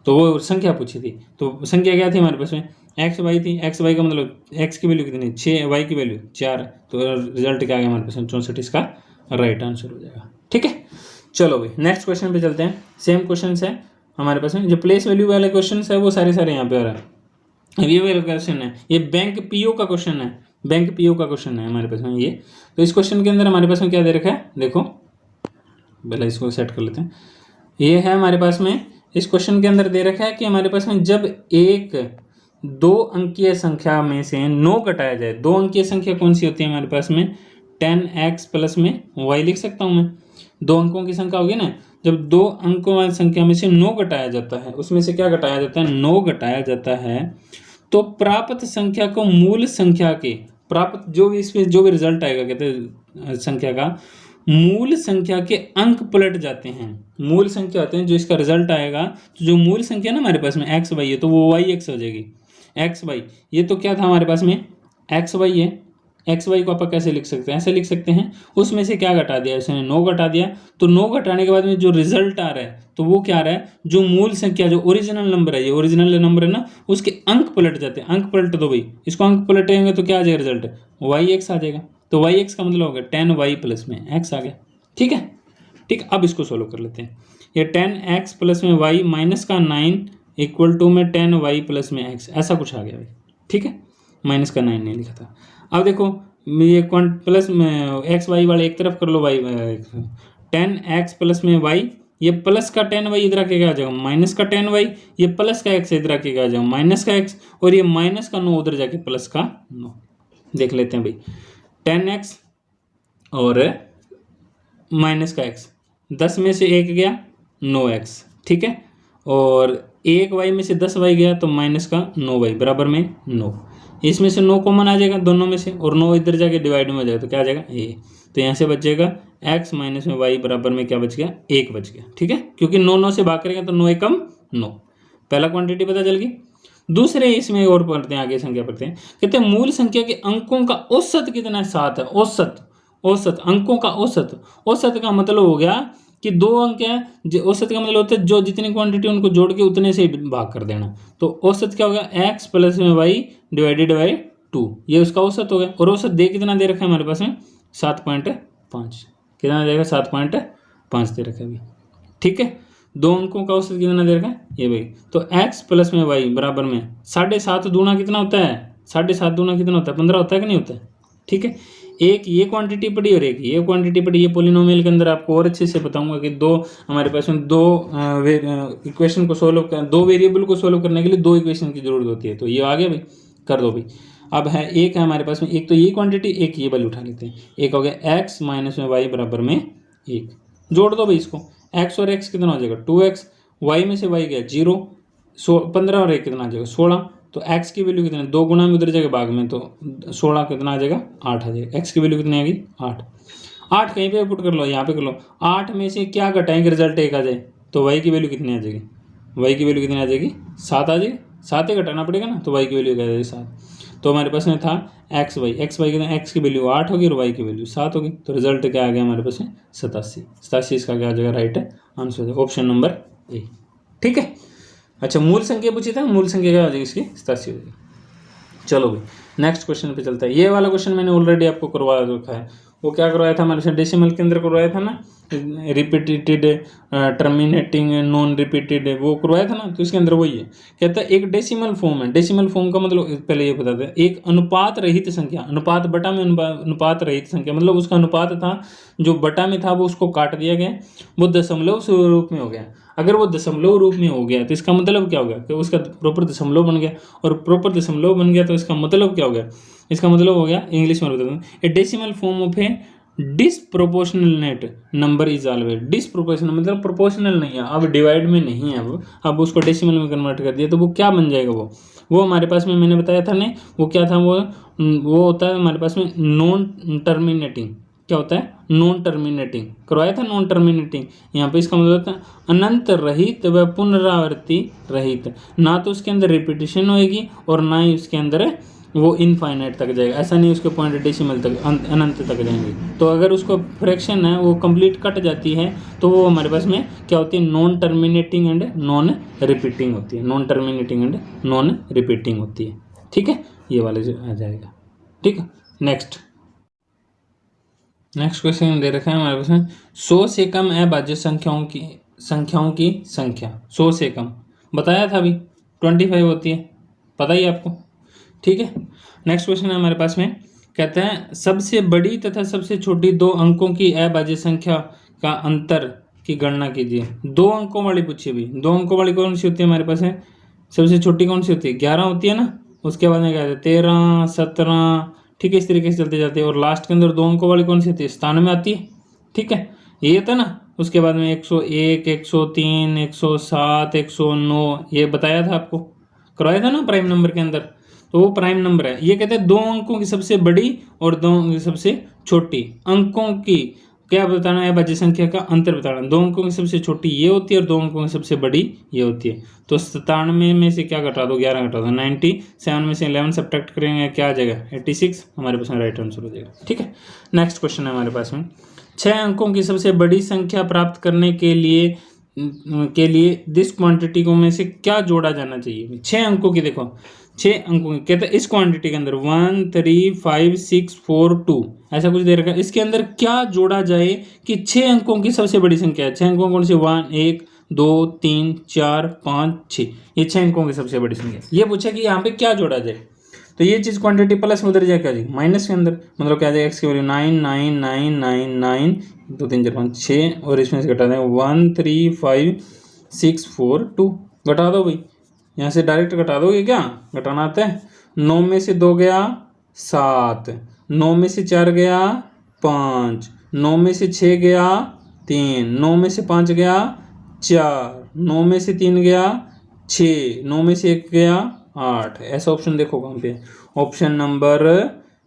तो वो संख्या पूछी थी, तो संख्या क्या थी हमारे पास में एक्स वाई थी, एक्स वाई का मतलब x की वैल्यू कितनी 6, y की वैल्यू 4, तो रिजल्ट क्या आ गया हमारे पास में 64, इसका राइट आंसर हो जाएगा। ठीक है, चलो भाई नेक्स्ट क्वेश्चन पे चलते हैं। सेम क्वेश्चन है हमारे पास में, जो प्लेस वैल्यू वाले क्वेश्चन है वो सारे यहाँ पे आ रहा है। अब ये वाला क्वेश्चन है, ये बैंक पीओ का क्वेश्चन है, बैंक पीओ का क्वेश्चन है हमारे पास में ये। तो इस क्वेश्चन के अंदर हमारे पास में क्या दे रखा है, देखो पहले इसको सेट कर लेते हैं। ये है हमारे पास में, इस क्वेश्चन के अंदर दे रखा है कि हमारे पास में जब एक 2 अंकीय संख्या में से 9 घटाया जाए, 2 अंकीय संख्या कौन सी होती है हमारे पास में 10x प्लस में y लिख सकता हूँ मैं, 2 अंकों की संख्या होगी ना, जब 2 अंकों वाली संख्या में से 9 घटाया जाता है, उसमें से क्या घटाया जाता है 9 घटाया जाता है, तो प्राप्त संख्या को मूल संख्या के प्राप्त जो भी इसमें जो भी रिजल्ट आएगा कहते हैं संख्या का मूल संख्या के अंक पलट जाते हैं। मूल संख्या होते हैं जो इसका रिजल्ट आएगा, तो जो मूल संख्या ना हमारे पास में एक्स वाई है तो वो वाई एक्स हो जाएगी। एक्स वाई ये तो क्या था हमारे पास में एक्स वाई है, एक्स वाई को आप कैसे लिख सकते हैं, ऐसे लिख सकते हैं, उसमें से क्या घटा दिया इसने 9 घटा दिया, तो 9 घटाने के बाद में जो रिजल्ट आ रहा है तो वो क्या आ रहा है, जो मूल संख्या जो ओरिजिनल नंबर है, ये ओरिजिनल नंबर है ना, उसके अंक पलट जाते हैं। अंक पलट दो भाई, इसको अंक पलटेंगे तो क्या आ जाएगा रिजल्ट वाई एक्स आ जाएगा, तो वाई एक्स का मतलब हो गया 10y प्लस में x आ गया। ठीक है, ठीक, अब इसको सोल्व कर लेते हैं। ये 10x प्लस में y माइनस का 9 इक्वल टू में 10y प्लस में x, ऐसा कुछ आ गया भाई। ठीक है, माइनस का 9 नहीं लिखा था। अब देखो ये प्लस में एक्स वाई वाले एक तरफ कर लो, y 10x प्लस में y, ये प्लस का 10y इधर आके क्या आ जाएगा माइनस का 10y, ये प्लस का x इधर आके क्या आ जाएगा माइनस का x, और ये माइनस का 9 उधर जाके प्लस का 9। देख लेते हैं भाई, 10x और माइनस का x, 10 में से 1 गया 9x, ठीक है, और 1y में से 10y गया तो माइनस का 9y बराबर में 9, इसमें से 9 कॉमन आ जाएगा दोनों में से, और 9 इधर जाके डिवाइड में हो जाएगा तो क्या आ जाएगा ये, तो यहाँ से बच जाएगा x माइनस में y बराबर में क्या बच गया 1 बच गया। ठीक है, क्योंकि 9 9 से भाग करेंगे तो 9 एकम 9, पहला क्वांटिटी पता चल गई। दूसरे इसमें और पढ़ते हैं, आगे संख्या पढ़ते हैं। कहते हैं मूल संख्या के अंकों का औसत कितना है? 7 है। औसत अंकों का औसत का मतलब हो गया कि 2 अंक है, औसत का मतलब होता है जो जितनी क्वांटिटी उनको जोड़ के उतने से ही भाग कर देना। तो औसत क्या होगा? x प्लस में y डिवाइडेड बाई 2, ये उसका औसत हो गया। और औसत दे कितना दे रखा है हमारे पास में? 7.5। कितना देगा? 7.5 दे रखा है अभी, ठीक है। 2 अंकों का औसत कितना दे रखा है? ये भाई। तो x प्लस में y बराबर में 7.5 दूना कितना होता है? 7.5 दूना कितना होता है? 15 होता है कि नहीं होता है? ठीक है। एक ये क्वांटिटी पड़ी और एक ये क्वांटिटी पड़ी। ये पोलिनोमियल के अंदर आपको और अच्छे से बताऊंगा कि दो हमारे पास में दो इक्वेशन को सोल्व कर, 2 वेरिएबल को सोल्व करने के लिए 2 इक्वेशन की जरूरत होती है। तो ये आ गया भाई, कर दो भाई। अब है एक है हमारे पास में, एक तो ये क्वांटिटी, एक ये वैल्यू उठा लेते हैं। एक हो गया x माइनस में y बराबर में 1, जोड़ दो भाई इसको। x और x कितना हो जाएगा? 2x, y में से y गया 0, 15 और 1 कितना आ जाएगा? 16। तो x की वैल्यू कितनी? 2 गुना में उधर जाएगा भाग में, तो 16 कितना आ जाएगा? 8 आ जाएगा। x की वैल्यू कितनी आएगी? 8 कहीं पे पुट कर लो, यहाँ पे कर लो। 8 में से क्या घटाएंगे रिजल्ट 1 आ जाए, तो y की वैल्यू कितनी आ जाएगी? y की वैल्यू कितनी आ जाएगी? 7 आ जाएगी। 7 ही घटाना पड़ेगा ना, तो y की वैल्यू क्या आ जाएगी? 7। तो हमारे पास में था एक्स वाई कितना? x की वैल्यू 8 होगी और y की वैल्यू 7 होगी। तो रिजल्ट क्या आ गया हमारे पास में? 87। इसका क्या आ जाएगा? राइट आंसर हो जाएगा ऑप्शन नंबर ए, ठीक है। अच्छा, मूल संख्या पूछी था, मूल संख्या क्या हो जाएगी इसकी? 87 हो जाएगी। चलो भाई नेक्स्ट क्वेश्चन पे चलता है। ये वाला क्वेश्चन मैंने ऑलरेडी आपको करवा रखा है। वो क्या करवाया था हमारे साथ? डेसिमल के अंदर करवाया था ना, रिपीटेड, टर्मिनेटिंग, नॉन रिपीटेड, वो करवाया था ना। तो इसके अंदर वही है, कहता है एक डेसिमल फॉर्म है। डेसिमल फॉर्म का मतलब पहले ये बताते हैं, एक अनुपात रहित संख्या, अनुपात बटा में अनुपात रहित संख्या, मतलब उसका अनुपात था जो बटा में था वो उसको काट दिया गया, वो दशमलव स्वरूप में हो गया। अगर वो दशमलव रूप में हो गया तो इसका मतलब क्या हो गया? कि उसका प्रॉपर दशमलव बन गया, और प्रॉपर दशमलव बन गया तो इसका मतलब क्या हो गया? इसका मतलब हो गया, इंग्लिश में बता दूँ, a decimal form of a disproportional number is always disproportional, मतलब प्रोपोर्शनल नहीं है, अब डिवाइड में नहीं है, अब उसको डेसिमल में कन्वर्ट कर दिया। तो वो क्या बन जाएगा? वो हमारे पास में मैंने बताया था ने, वो क्या था? वो होता है हमारे पास में नॉन टर्मिनेटिंग। क्या होता है? नॉन टर्मिनेटिंग करवाया था, नॉन टर्मिनेटिंग। यहाँ पे इसका मतलब होता है अनंत रहित व पुनरावृत्ति रहित, ना तो उसके अंदर रिपीटिशन होएगी और ना ही उसके अंदर वो इनफाइनाइट तक जाएगा। ऐसा नहीं उसके पॉइंट डेसिमल तक अनंत तक जाएंगे। तो अगर उसको फ्रैक्शन है वो कंप्लीट कट जाती है तो वो हमारे पास में क्या होती है? Non terminating and non repeating होती है। Non terminating and non repeating होती है, ठीक है। ये वाले जो आ जाएगा, ठीक है। नेक्स्ट क्वेश्चन दे रखा है हमारे पास में, 100 से कम अभाज्य संख्याओं की संख्या 100 से कम बताया था अभी 25 होती है, पता ही आपको, ठीक है। नेक्स्ट क्वेश्चन है हमारे पास में, कहते हैं सबसे बड़ी तथा सबसे छोटी 2 अंकों की अभाज्य संख्या का अंतर की गणना कीजिए। 2 अंकों वाली पूछिए भी। 2 अंकों वाली कौन सी होती है हमारे पास है? सबसे छोटी कौन सी होती है? 11 होती है ना। उसके बाद में क्या है? 13, 17, ठीक है, इस तरीके से चलते जाते हैं। और लास्ट के अंदर 2 अंकों वाली कौन सी होती है? 97 आती है, ठीक है, ये था ना। उसके बाद में 101, 103, 107, 109, ये बताया था आपको, करवाया था ना प्राइम नंबर के अंदर। तो वो प्राइम नंबर है। ये कहते हैं 2 अंकों की सबसे बड़ी और 2 अंकों की सबसे छोटी अंकों की क्या बताना है? अभाज्य संख्या का अंतर बताना। 2 अंकों की सबसे छोटी ये होती है और 2 अंकों की सबसे बड़ी ये होती है। तो 97 में से क्या घटा दो? 11 घटा दो। 97 में से 11 सब्ट्रैक्ट करेंगे, क्या आ जाएगा? 86 हमारे पास में राइट आंसर हो जाएगा, ठीक है। नेक्स्ट क्वेश्चन है हमारे पास में, 6 अंकों की सबसे बड़ी संख्या प्राप्त करने के लिए दिस क्वांटिटी को में से क्या जोड़ा जाना चाहिए? 6 अंकों की, देखो 6 अंकों की, कहते हैं इस क्वांटिटी के अंदर 1 3 5 6 4 2 ऐसा कुछ दे रखा है। इसके अंदर क्या जोड़ा जाए कि 6 अंकों की सबसे बड़ी संख्या है? 6 अंकों कौन सी? 1 2 3 4 5 6, ये 6 अंकों की सबसे बड़ी संख्या। ये पूछा कि यहाँ पे क्या जोड़ा जाए, तो ये चीज क्वांटिटी प्लस में उधर जाए क्या जाएगी? माइनस के अंदर, मतलब क्या जाएगा? एक्स की वैल्यू 9 9 9 9 9 2 3 4 5 6, और इसमें से घटा दें 1 3 5 6 4 2, घटा दो भाई, यहाँ से डायरेक्ट घटा दोगे क्या? घटाना आता है। 9 में से 2 गया 7, 9 में से 4 गया 5, 9 में से 6 गया 3, 9 में से 5 गया 4, 9 में से 3 गया 6, 9 में से 1 गया 8। ऐसा ऑप्शन देखो कहाँ पे? ऑप्शन नंबर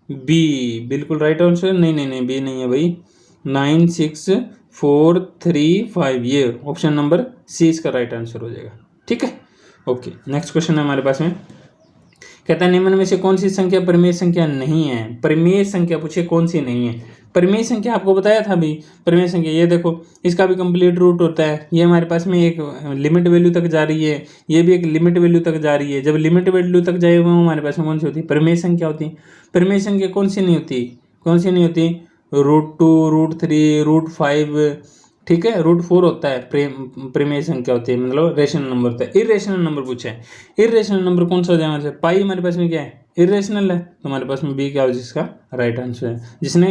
बी, बिल्कुल राइट आंसर। नहीं बी नहीं है भाई, 9 6 4 3 5, ये ऑप्शन नंबर सी इसका राइट आंसर हो जाएगा, ठीक है। ओके, नेक्स्ट क्वेश्चन है हमारे पास में, कहता है निम्न में से कौन सी संख्या परिमेय संख्या नहीं है। परिमेय संख्या पूछे कौन सी नहीं है। परिमेय संख्या आपको बताया था अभी, परिमेय संख्या ये देखो, इसका भी कंप्लीट रूट होता है, ये हमारे पास में एक लिमिट वैल्यू तक जा रही है, ये भी एक लिमिट वैल्यू तक जा रही है। जब लिमिट वैल्यू तक जाए वो हमारे पास में कौन सी होती है, परिमेय संख्या होती है। परिमेय संख्या कौन सी नहीं होती, कौन सी नहीं होती, √2, √3, √5, ठीक है, √4 होता है परिमेय संख्या होती है, मतलब रेशनल नंबर होता है। इरेशनल नंबर पूछा है, इरेशनल नंबर कौन सा हो जाए हमारे से, पाई हमारे पास में क्या है, इरेशनल है, तो हमारे पास में बी क्या हो जिसका राइट आंसर है। जिसने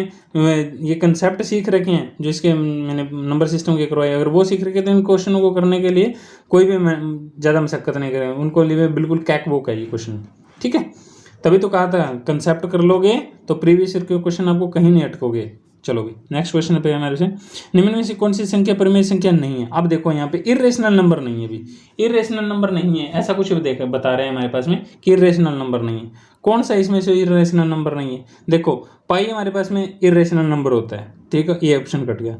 ये कंसेप्ट सीख रखे हैं, जो इसके मैंने नंबर सिस्टम के करवाए, अगर वो सीख रखे तो इन क्वेश्चनों को करने के लिए कोई भी ज़्यादा मशक्कत नहीं करेंगे, उनको लिए बिल्कुल कैक बुक है ये क्वेश्चन, ठीक है। तभी तो कहा था कंसेप्ट कर लोगे तो प्रीवियस ईयर के क्वेश्चन आपको कहीं नहीं अटकोगे। चलो भी नेक्स्ट क्वेश्चन पे हमारे से, निम्न में से कौन सी संख्या परिमेय संख्या नहीं है। अब देखो यहाँ पे इरेशनल नंबर नहीं है, भी इरेशनल नंबर नहीं है, ऐसा कुछ भी देख बता रहे हैं हमारे पास में कि इरेशनल नंबर नहीं है। कौन सा इसमें से इरेशनल नंबर नहीं है, देखो पाई हमारे पास में इरेशनल नंबर होता है, ठीक है, ये ऑप्शन कट गया।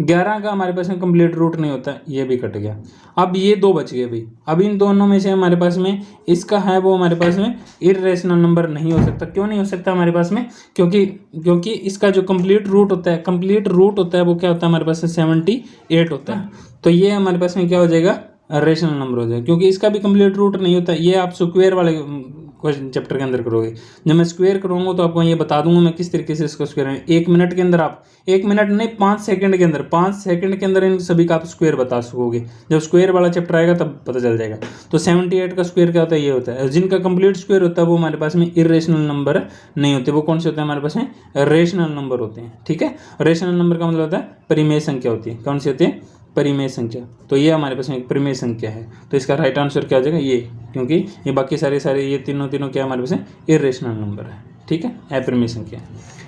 11 का हमारे पास में कंप्लीट रूट नहीं होता, ये भी कट गया। अब ये दो बच गए भाई, अब इन दोनों में से हमारे पास में इसका है वो हमारे पास में इरेशनल नंबर नहीं हो सकता। क्यों नहीं हो सकता हमारे पास में, क्योंकि इसका जो कंप्लीट रूट होता है, कंप्लीट रूट होता है वो क्या होता है हमारे पास में 78 होता है। तो ये हमारे पास में क्या हो जाएगा, रेशनल नंबर हो जाएगा, क्योंकि इसका भी कंप्लीट रूट नहीं होता। ये आप स्क्वायर वाले क्वेश्चन चैप्टर के अंदर करोगे, जब मैं स्क्वायर करूँगा तो आपको ये बता दूंगा मैं किस तरीके से इसको स्क्वायर है। 1 मिनट के अंदर आप, 1 मिनट नहीं 5 सेकंड के अंदर, 5 सेकंड के अंदर इन सभी का आप स्क्वायर बता सकोगे। जब स्क्वायर वाला चैप्टर आएगा तब पता चल जाएगा। तो 78 का स्क्वायर क्या होता है, ये होता है। जिनका कंप्लीट स्क्वायर होता है वो हमारे पास में इरेशनल नंबर नहीं होते। वो कौन से होते हैं हमारे पास में, रेशनल नंबर होते हैं, ठीक है। रेशनल नंबर का मतलब होता है परिमेय संख्या होती है। कौन सी होती है, परिमेय संख्या। तो ये हमारे पास में एक परिमेय संख्या है, तो इसका राइट आंसर क्या हो जाएगा ये, क्योंकि ये बाकी सारे ये तीनों क्या हमारे पास में इरेशनल नंबर है, ठीक है, अपरिमेय संख्या।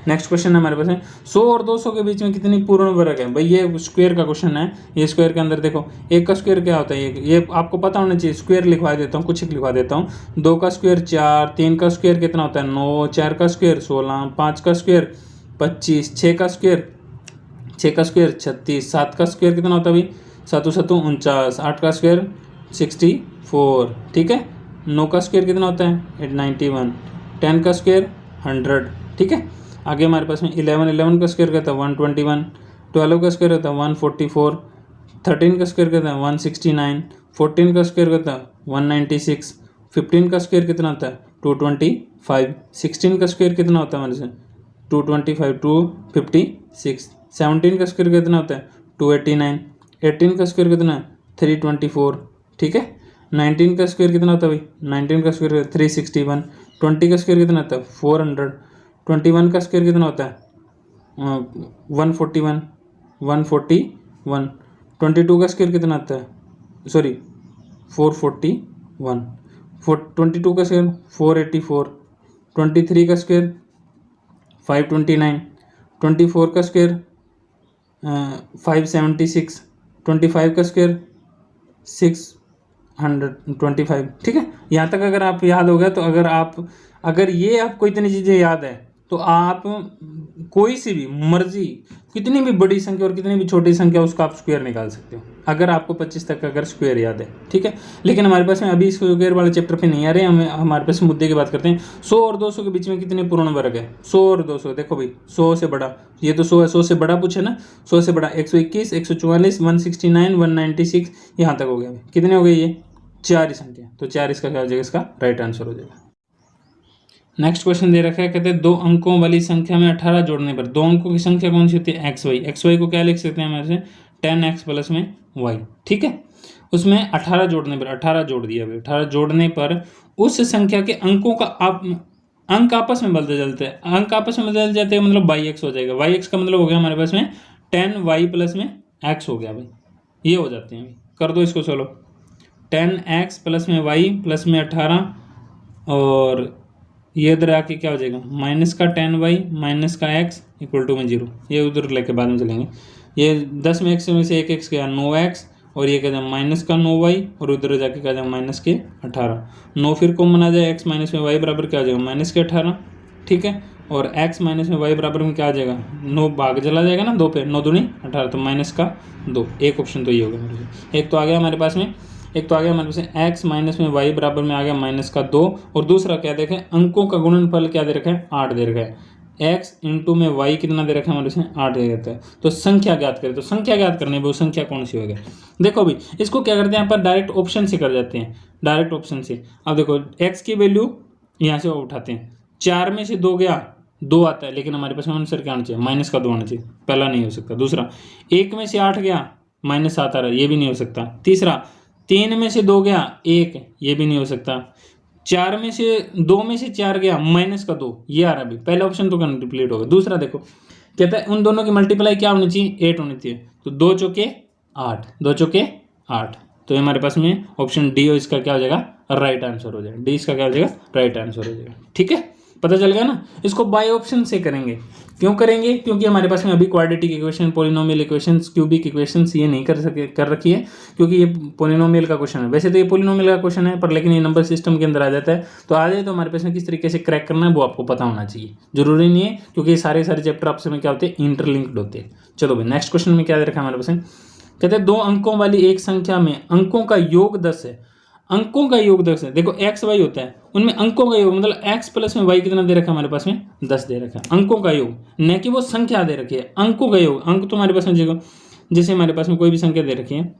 नेक्स्ट क्वेश्चन हमारे पास है 100 और 200 के बीच में कितनी पूर्ण वर्ग है। भाई ये स्क्वायर का क्वेश्चन है। ये स्क्वायर के अंदर देखो, 1 का स्क्वायर क्या होता है, ये आपको पता होना चाहिए। स्क्वायर लिखवा देता हूँ, कुछ लिखवा देता हूँ। 2 का स्क्वायर 4, 3 का स्क्वायर कितना होता है 9, 4 का स्क्वायर 16, 5 का स्क्वायर 25, 6 का स्क्वायर 36, 7 का स्क्वायर कितना होता है भाई 7 7 49, 8 का स्क्वायर 64, ठीक है। 9 का स्क्वायर कितना होता है 91, 10 का स्क्वायर 100, ठीक है। आगे हमारे पास में 11 का स्क्वायर कहता है 121, 12 का स्क्वायर कहता है 144, 13 का स्क्वायर कहता है 169, 14 का स्क्वायर कहता है 196, 15 का स्क्वायर कितना होता है 225, 16 का स्क्वायर कितना होता है हमारे से 225, 256, 17 का स्क्वायर कितना होता है 289, 18 का स्क्वायर कितना है 324, ठीक है। 19 का स्क्वायर कितना होता है भाई 19 का स्क्वायर 361, 20 का स्क्वायर कितना होता है 400, 21 का स्क्वायर कितना होता है 141, 141, 22 का स्क्वायर कितना आता है 441, 22 का स्क्वायर 484, 23 का स्क्वायर 529, 24 का स्क्वायर 576, 25 का स्क्वायर 625, ठीक है। यहाँ तक अगर आप याद हो गया तो अगर ये आपको इतनी चीज़ें याद है तो आप कोई सी भी मर्जी कितनी भी बड़ी संख्या और कितनी भी छोटी संख्या उसका आप स्क्वायर निकाल सकते हो, अगर आपको 25 तक अगर स्क्वायर याद है, ठीक है। लेकिन हमारे पास में अभी स्क्वायर वाले चैप्टर पे नहीं आ रहे, हमारे पास मुद्दे की बात करते हैं। 100 और 200 के बीच में कितने पूर्ण वर्ग है 100 और 200, देखो भाई 100 से बड़ा, ये तो 100 है, 100 से बड़ा पूछे ना, 100 से बड़ा 121, 144, 169, 196, यहाँ तक हो गया। कितने हो गए ये 4 ही संख्या, तो 4 इसका क्या हो जाएगा, इसका राइट आंसर हो जाएगा। नेक्स्ट क्वेश्चन दे रखा है, कहते हैं 2 अंकों वाली संख्या में 18 जोड़ने पर 2 अंकों की संख्या कौन सी होती है एक्स वाई को क्या लिख सकते हैं हमारे से 10x प्लस में y, ठीक है। उसमें 18 जोड़ने पर 18 जोड़ दिया भाई, 18 जोड़ने पर उस संख्या के अंकों का अंक आपस में बदल जाते हैं, अंक आपस में बदल जाते हैं मतलब yx हो जाएगा। yx का मतलब हो गया हमारे पास में 10y प्लस में x हो गया भाई, ये हो जाते हैं। कर दो इसको, चलो 10x प्लस में y प्लस में 18 और ये इधर आके क्या हो जाएगा माइनस का 10y माइनस का x इक्वल टू में 0। ये उधर लेके बाद में चलेंगे। ये 10 में x में से एक x गया 9x और ये क्या जाए माइनस का 9y और उधर जाके क्या जाए माइनस के 18। 9 फिर कॉमन आ जाए x माइनस में y बराबर क्या आ जाएगा माइनस के 18, ठीक है। और x माइनस में y बराबर में क्या आ जाएगा 9 भाग चला जाएगा ना 2 पे, 9 दूनी 18, तो माइनस का 2। एक ऑप्शन तो ये होगा मेरे से। एक तो आ गया हमारे पास में एक तो आ गया हमारे पास x माइनस में y बराबर में आ गया -2, और दूसरा क्या देखें अंकों का गुणनफल क्या दे रखा है 8 दे रखा है। x इंटू में y कितना दे रखा है हमारे पास 8 दे रखा है। तो संख्या ज्ञात करें, तो संख्या ज्ञात करने वो संख्या कौन सी होगी। देखो अभी इसको क्या करते हैं यहाँ पर डायरेक्ट ऑप्शन से कर जाते हैं, डायरेक्ट ऑप्शन से। अब देखो x की वैल्यू यहाँ से उठाते हैं, 4 में से 2 गया 2 आता है, लेकिन हमारे पास आंसर क्या आना चाहिए -2 आना चाहिए, पहला नहीं हो सकता। दूसरा 1 में से 8 गया -7 आ रहा है, ये भी नहीं हो सकता। तीसरा 3 में से 2 गया 1, ये भी नहीं हो सकता। 4 में से 2 में से 4 गया -2, ये आ रहा है। अभी पहला ऑप्शन तो कंप्लीट होगा। दूसरा देखो कहता है उन दोनों की मल्टीप्लाई क्या होनी चाहिए 8 होनी चाहिए, तो 2 चौके 8, 2 चौके 8, तो हमारे पास में ऑप्शन डी हो इसका क्या हो जाएगा राइट आंसर हो जाएगा। डी इसका क्या हो जाएगा राइट आंसर हो जाएगा। ठीक है, पता चल गया ना। इसको बाय ऑप्शन से करेंगे, क्यों करेंगे, क्योंकि हमारे पास में अभी quadratic equation, polynomial equations, cubic equations ये नहीं कर रखी है, क्योंकि ये पॉलिनोमियल का क्वेश्चन है। वैसे तो ये पॉलिनोमियल का क्वेश्चन है, पर लेकिन ये नंबर सिस्टम के अंदर आ जाता है। तो आ जाए तो हमारे पास में किस तरीके से क्रैक करना है वो आपको पता होना चाहिए, जरूरी नहीं है, क्योंकि ये सारे चैप्टर आपसे में क्या होते हैं इंटरलिंक्ड होते हैं। चलो भाई नेक्स्ट क्वेश्चन में क्या दे रखा है हमारे पास, कहते हैं 2 अंकों वाली एक संख्या में अंकों का योग 10 है। अंकों का योग 10 है। देखो x y होता है, उनमें अंकों का योग मतलब x प्लस में y कितना दे रखा है हमारे पास में 10 दे रखा है। अंकों का योग, न कि वो संख्या दे रखी है, अंकों का योग। अंक तो हमारे पास में देखो जैसे हमारे पास में कोई भी संख्या दे रखी है,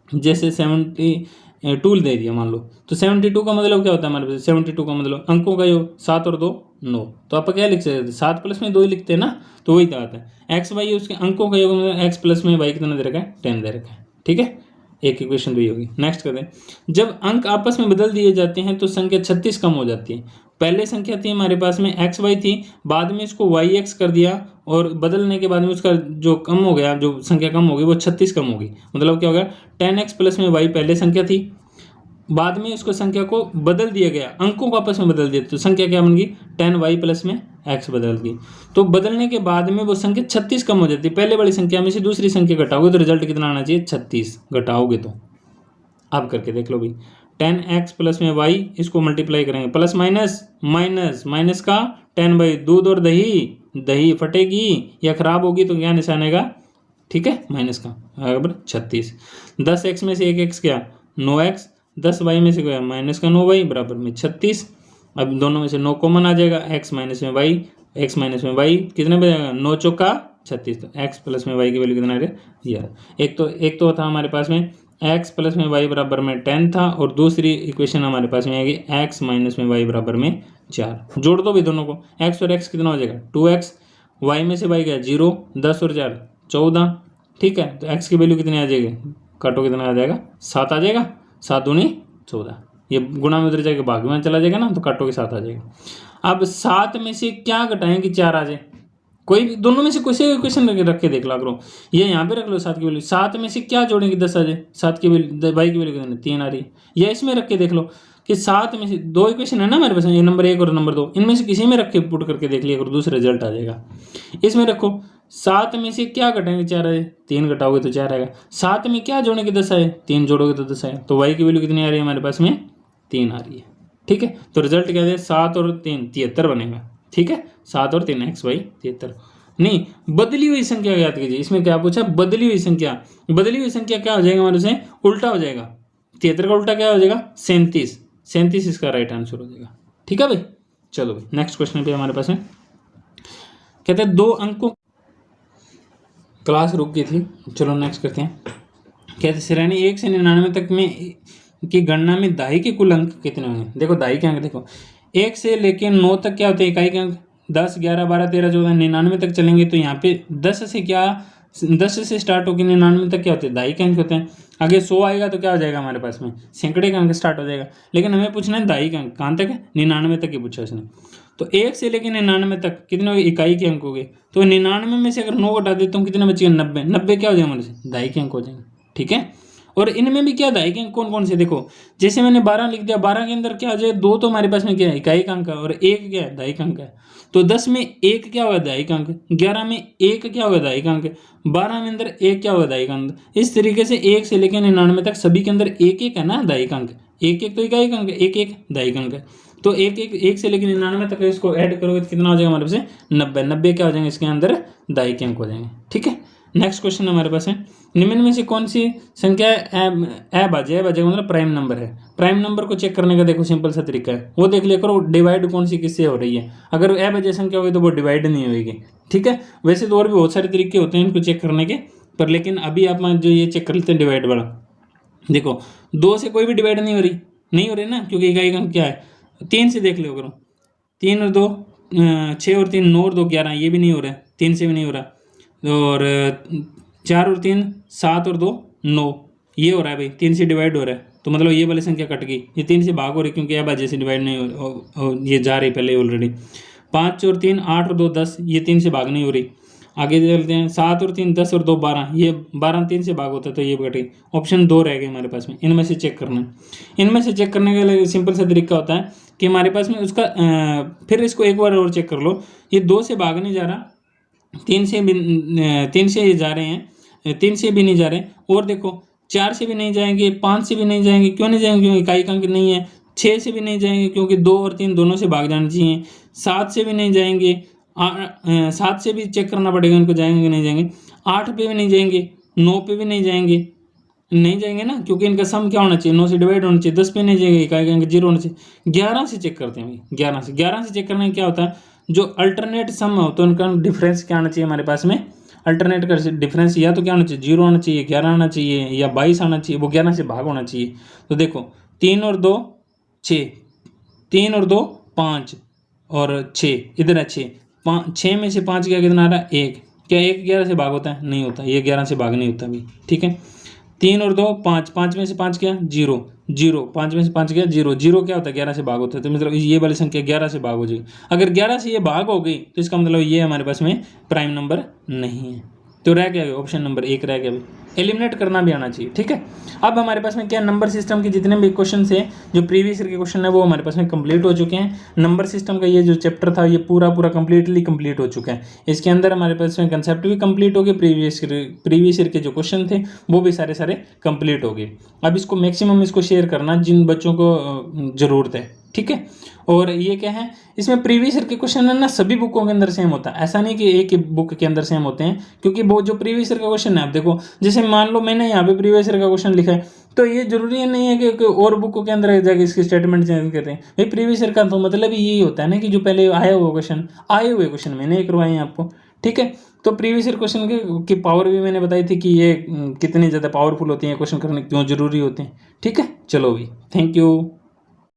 जैसे 72 दे दिया मान लो, तो 72 का मतलब क्या होता है हमारे पास, 72 का मतलब अंकों का योग 7 और 2 9, तो आप क्या लिख सकते हैं 7 प्लस में 2 ही लिखते हैं ना, तो वही आता है। एक्स वाई उसके अंकों का योग मतलब एक्स प्लस में वाई कितना दे रखा है 10 दे रखा है। ठीक है, एक इक्वेशन तो ये होगी। नेक्स्ट करते हैं, जब अंक आपस में बदल दिए जाते हैं तो संख्या 36 कम हो जाती है। पहले संख्या थी हमारे पास में एक्स वाई थी, बाद में इसको वाई एक्स कर दिया, और बदलने के बाद में उसका जो कम हो गया, जो संख्या कम हो गई वो 36 कम होगी। मतलब क्या हो गया 10x प्लस में वाई पहले संख्या थी, बाद में उसको संख्या को बदल दिया गया, अंकों को आपस में बदल दिया, तो संख्या क्या बन गई 10y प्लस में x बदल गई। तो बदलने के बाद में वो संख्या 36 कम हो जाती है। पहले वाली संख्या में से दूसरी संख्या घटाओगे तो रिजल्ट कितना आना चाहिए 36, घटाओगे तो आप करके देख लो भाई। 10x प्लस में y, इसको मल्टीप्लाई करेंगे, प्लस माइनस माइनस माइनस का 10 दूध और दही, दही फटेगी या खराब होगी तो क्या निशान आएगा, ठीक है माइनस का, बराबर 36। 10x में से 1x क्या 9x, 10y में से क्या माइनस का 9y बराबर में 36। अब दोनों में से 9 कॉमन आ जाएगा, x माइनस में y, x माइनस में y कितने बचेगा 9 चौका 36, तो x प्लस में y की वैल्यू कितना आ गया यार। एक तो था हमारे पास में x प्लस में y बराबर में 10 था, और दूसरी इक्वेशन हमारे पास में आएगी x माइनस में y बराबर में 4। जोड़ दो भी दोनों को, x और x कितना हो जाएगा 2x, y में से y गया 0, 10 और 4 14। ठीक है, तो x की वैल्यू कितनी आ जाएगी, काटो कितना आ जाएगा 7 आ जाएगा, 7 दूनी 14, ये गुणा में उधर जाएगा भाग में चला जाएगा ना, तो काटो के 7 आ जाएगा। अब 7 में से क्या घटाएं कि 4 आ जाए, कोई भी दोनों में से कोई से इक्वेशन रख के देख ला करो, ये यहाँ पे रख लो 7 की वैल्यू, 7 में से क्या जोड़ेंगे 10 आ जाए, 7 की वैल्यू y की वैल्यू कितनी 3 आ रही है, या इसमें रख के देख लो कि 7 में से 2 इक्वेशन है ना हमारे पास, ये नंबर 1 और नंबर 2, इनमें से किसी में रख के पुट करके देख लिया करो, दूसरा रिजल्ट आ जाएगा। इसमें रखो 7 में से क्या घटाएंगे 4 आए, 3 घटाओगे तो 4 आएगा। 7 में क्या जोड़ेंगे 10 आए, 3 जोड़ोगे तो 10 आए, तो y की वैल्यू कितनी आ रही है हमारे पास में 3 आ रही है। ठीक है, तो रिजल्ट क्या है 7 और 3 73 बनेगा। ठीक है, 7 और 3 x y 73। नहीं, बदली हुई संख्या याद कीजिए, इसमें क्या पूछा बदली हुई संख्या, बदली हुई संख्या क्या हो जाएगा हमारे से उल्टा हो जाएगा, 73 का उल्टा क्या हो जाएगा 37, 37 इसका राइट आंसर हो जाएगा। ठीक है भाई, चलो भाई नेक्स्ट क्वेश्चन पे हमारे पास है, कहते हैं 2 अंकों, क्लास रुक गई थी, चलो नेक्स्ट करते हैं। कहते श्रेणी 1 से 99 तक में की गणना में दाई के कुल अंक कितने होंगे। देखो दाई के अंक देखो 1 से लेके 9 तक क्या होते हैं इकाई के अंक, 10 11 12 13 14 99 तक चलेंगे, तो यहाँ पे 10 से स्टार्ट होकर 99 तक क्या होते हैं दाई के अंक होते हैं। आगे 100 आएगा तो क्या हो जाएगा हमारे पास में सैकड़े का अंक स्टार्ट हो जाएगा, लेकिन हमें पूछना है दाई का अंक कहाँ तक है 99 तक ही पूछा उसने। तो 1 से लेकर 99 तक कितने हो गए इकाई के अंक हो गए, तो 99 में से अगर 9 घटा देते तो कितने बचेगा 90, 90 क्या हो जाएगा हमारे से दाई के अंक हो जाएंगे। ठीक है, और इनमें भी क्या दाई के अंक कौन कौन से, देखो जैसे मैंने 12 लिख दिया, 12 के अंदर क्या आ जाए 2 तो हमारे पास में क्या है इकाई का अंक है, और 1 क्या है दाई का अंक है, तो 10 में 1 क्या होगा दाई का अंक, 11 में 1 क्या होगा दाई का अंक, 12 में अंदर 1 क्या होगा दाई का अंक। इस तरीके से 1 से लेकर 99 तक सभी के अंदर 1 है ना दाई का अंक, 1 तो इकाई का अंक, 1 दाई का अंक है, तो 1 से लेकर 99 तक इसको ऐड करोगे तो कितना हो जाएगा हमारे पास 90, 90 क्या हो जाएंगे इसके अंदर दाई के अंक हो जाएंगे। ठीक है, नेक्स्ट क्वेश्चन हमारे पास है, निम्न में से कौन सी संख्या अभाज्य का मतलब प्राइम नंबर है। प्राइम नंबर को चेक करने का देखो सिंपल सा तरीका है, वो देख लिया करो डिवाइड कौन सी किससे हो रही है। अगर अभाज्य संख्या होगी तो वो डिवाइड नहीं होगी, ठीक है। वैसे तो और भी बहुत सारे तरीके होते हैं इनको चेक करने के, पर लेकिन अभी आप जो ये चेक कर लेते हैं डिवाइड वाला। देखो 2 से कोई भी डिवाइड नहीं हो रही ना, क्योंकि इकाई अंक क्या है, 3 से देख लो करो, 3 और 2 6 और 3 9 और 2 11, ये भी नहीं हो रहा है, 3 से भी नहीं हो रहा। और 4 और 3 7 और 2 9, ये हो रहा है भाई, 3 से डिवाइड हो रहा है, तो मतलब ये वाली संख्या कट गई, ये 3 से भाग हो रही क्योंकि अभाज्य से डिवाइड नहीं हो, ये जा रही पहले ऑलरेडी। 5 और 3 8 और 2 10, ये 3 से भाग नहीं हो रही। आगे चलते हैं, 7 और 3 10 और 2 12, ये 12 3 से भाग होता है तो ये कट गई। ऑप्शन 2 रह गए हमारे पास में, इनमें से चेक करना है। इनमें से चेक करने के लिए सिंपल सा तरीका होता है कि हमारे पास में उसका फिर इसको एक बार और चेक कर लो, ये 2 से भाग नहीं जा रहा, 3 से ये जा रहे हैं, 3 से भी नहीं जा रहे, और देखो 4 से भी नहीं जाएंगे, 5 से भी नहीं जाएंगे, क्यों नहीं जाएंगे, क्योंकि इकाई अंक नहीं है। 6 से भी नहीं जाएंगे क्योंकि 2 और 3 दोनों से भाग जाना चाहिए। 7 से भी नहीं जाएंगे, 7 से भी चेक करना पड़ेगा इनको जाएंगे नहीं जाएंगे। 8 पे भी नहीं जाएंगे, 9 पे भी नहीं जाएंगे ना, क्योंकि इनका सम क्या होना चाहिए, 9 से डिवाइड होना चाहिए। 10 पे नहीं जाएंगे, इकाई अंक 0 होना चाहिए। 11 से चेक करते हैं भाई, 11 से चेक करने में क्या होता है, जो अल्टरनेट सम हो तो उनका डिफरेंस क्या आना चाहिए हमारे पास में, अल्टरनेट का डिफरेंस या तो क्या होना चाहिए, 0 आना चाहिए, 11 आना चाहिए, या 22 आना चाहिए, वो 11 से भाग होना चाहिए। तो देखो 3 और 2 6, 3 और 2 5 और 6, इधर है 6, 6 में से 5 क्या कितना आ रहा है 1, क्या 1 11 से भाग होता है, नहीं होता, ये 11 से भाग नहीं होता भी, ठीक है। 3 और 2 5, 5 में से 5 क्या 0, 5 में से 5 क्या 0, 0 क्या होता है 11 से भाग होता है, तो मतलब ये वाली संख्या 11 से भाग हो जाएगी। अगर 11 से ये भाग हो गई तो इसका मतलब ये हमारे पास में प्राइम नंबर नहीं है। तो रह गया ऑप्शन नंबर 1 रह गया भाई, एलिमिनेट करना भी आना चाहिए, ठीक है। अब हमारे पास में क्या, नंबर सिस्टम के जितने भी क्वेश्चन थे, जो प्रीवियस ईयर के क्वेश्चन है वो हमारे पास में कंप्लीट हो चुके हैं। नंबर सिस्टम का ये जो चैप्टर था ये पूरा कंप्लीटली कंप्लीट हो चुका है। इसके अंदर हमारे पास में कंसेप्ट भी कंप्लीट हो गए, प्रीवियस ईयर के जो क्वेश्चन थे वो भी सारे कंप्लीट हो गए। अब इसको मैक्सिमम इसको शेयर करना जिन बच्चों को ज़रूरत है, ठीक है। और ये क्या है, इसमें प्रीवियस ईयर के क्वेश्चन है ना सभी बुकों के अंदर सेम होता है, ऐसा नहीं कि एक ही बुक के अंदर सेम होते हैं, क्योंकि वो जो प्रीवियस ईयर का क्वेश्चन है, आप देखो जैसे मान लो मैंने यहाँ पे प्रीवियस ईयर का क्वेश्चन लिखा है, तो ये जरूरी नहीं है कि और बुकों के अंदर जाके इसकी स्टेटमेंट चेंज कर रहे हैं भाई। प्रीवियस ईयर का तो मतलब ही यही होता है ना कि जो पहले आए हुए क्वेश्चन मैंने करवाए हैं आपको, ठीक है। तो प्रीवियस ईयर क्वेश्चन की पावर भी मैंने बताई थी कि ये कितनी ज़्यादा पावरफुल होती है, क्वेश्चन करने क्यों जरूरी होते हैं, ठीक है। चलो भाई, थैंक यू।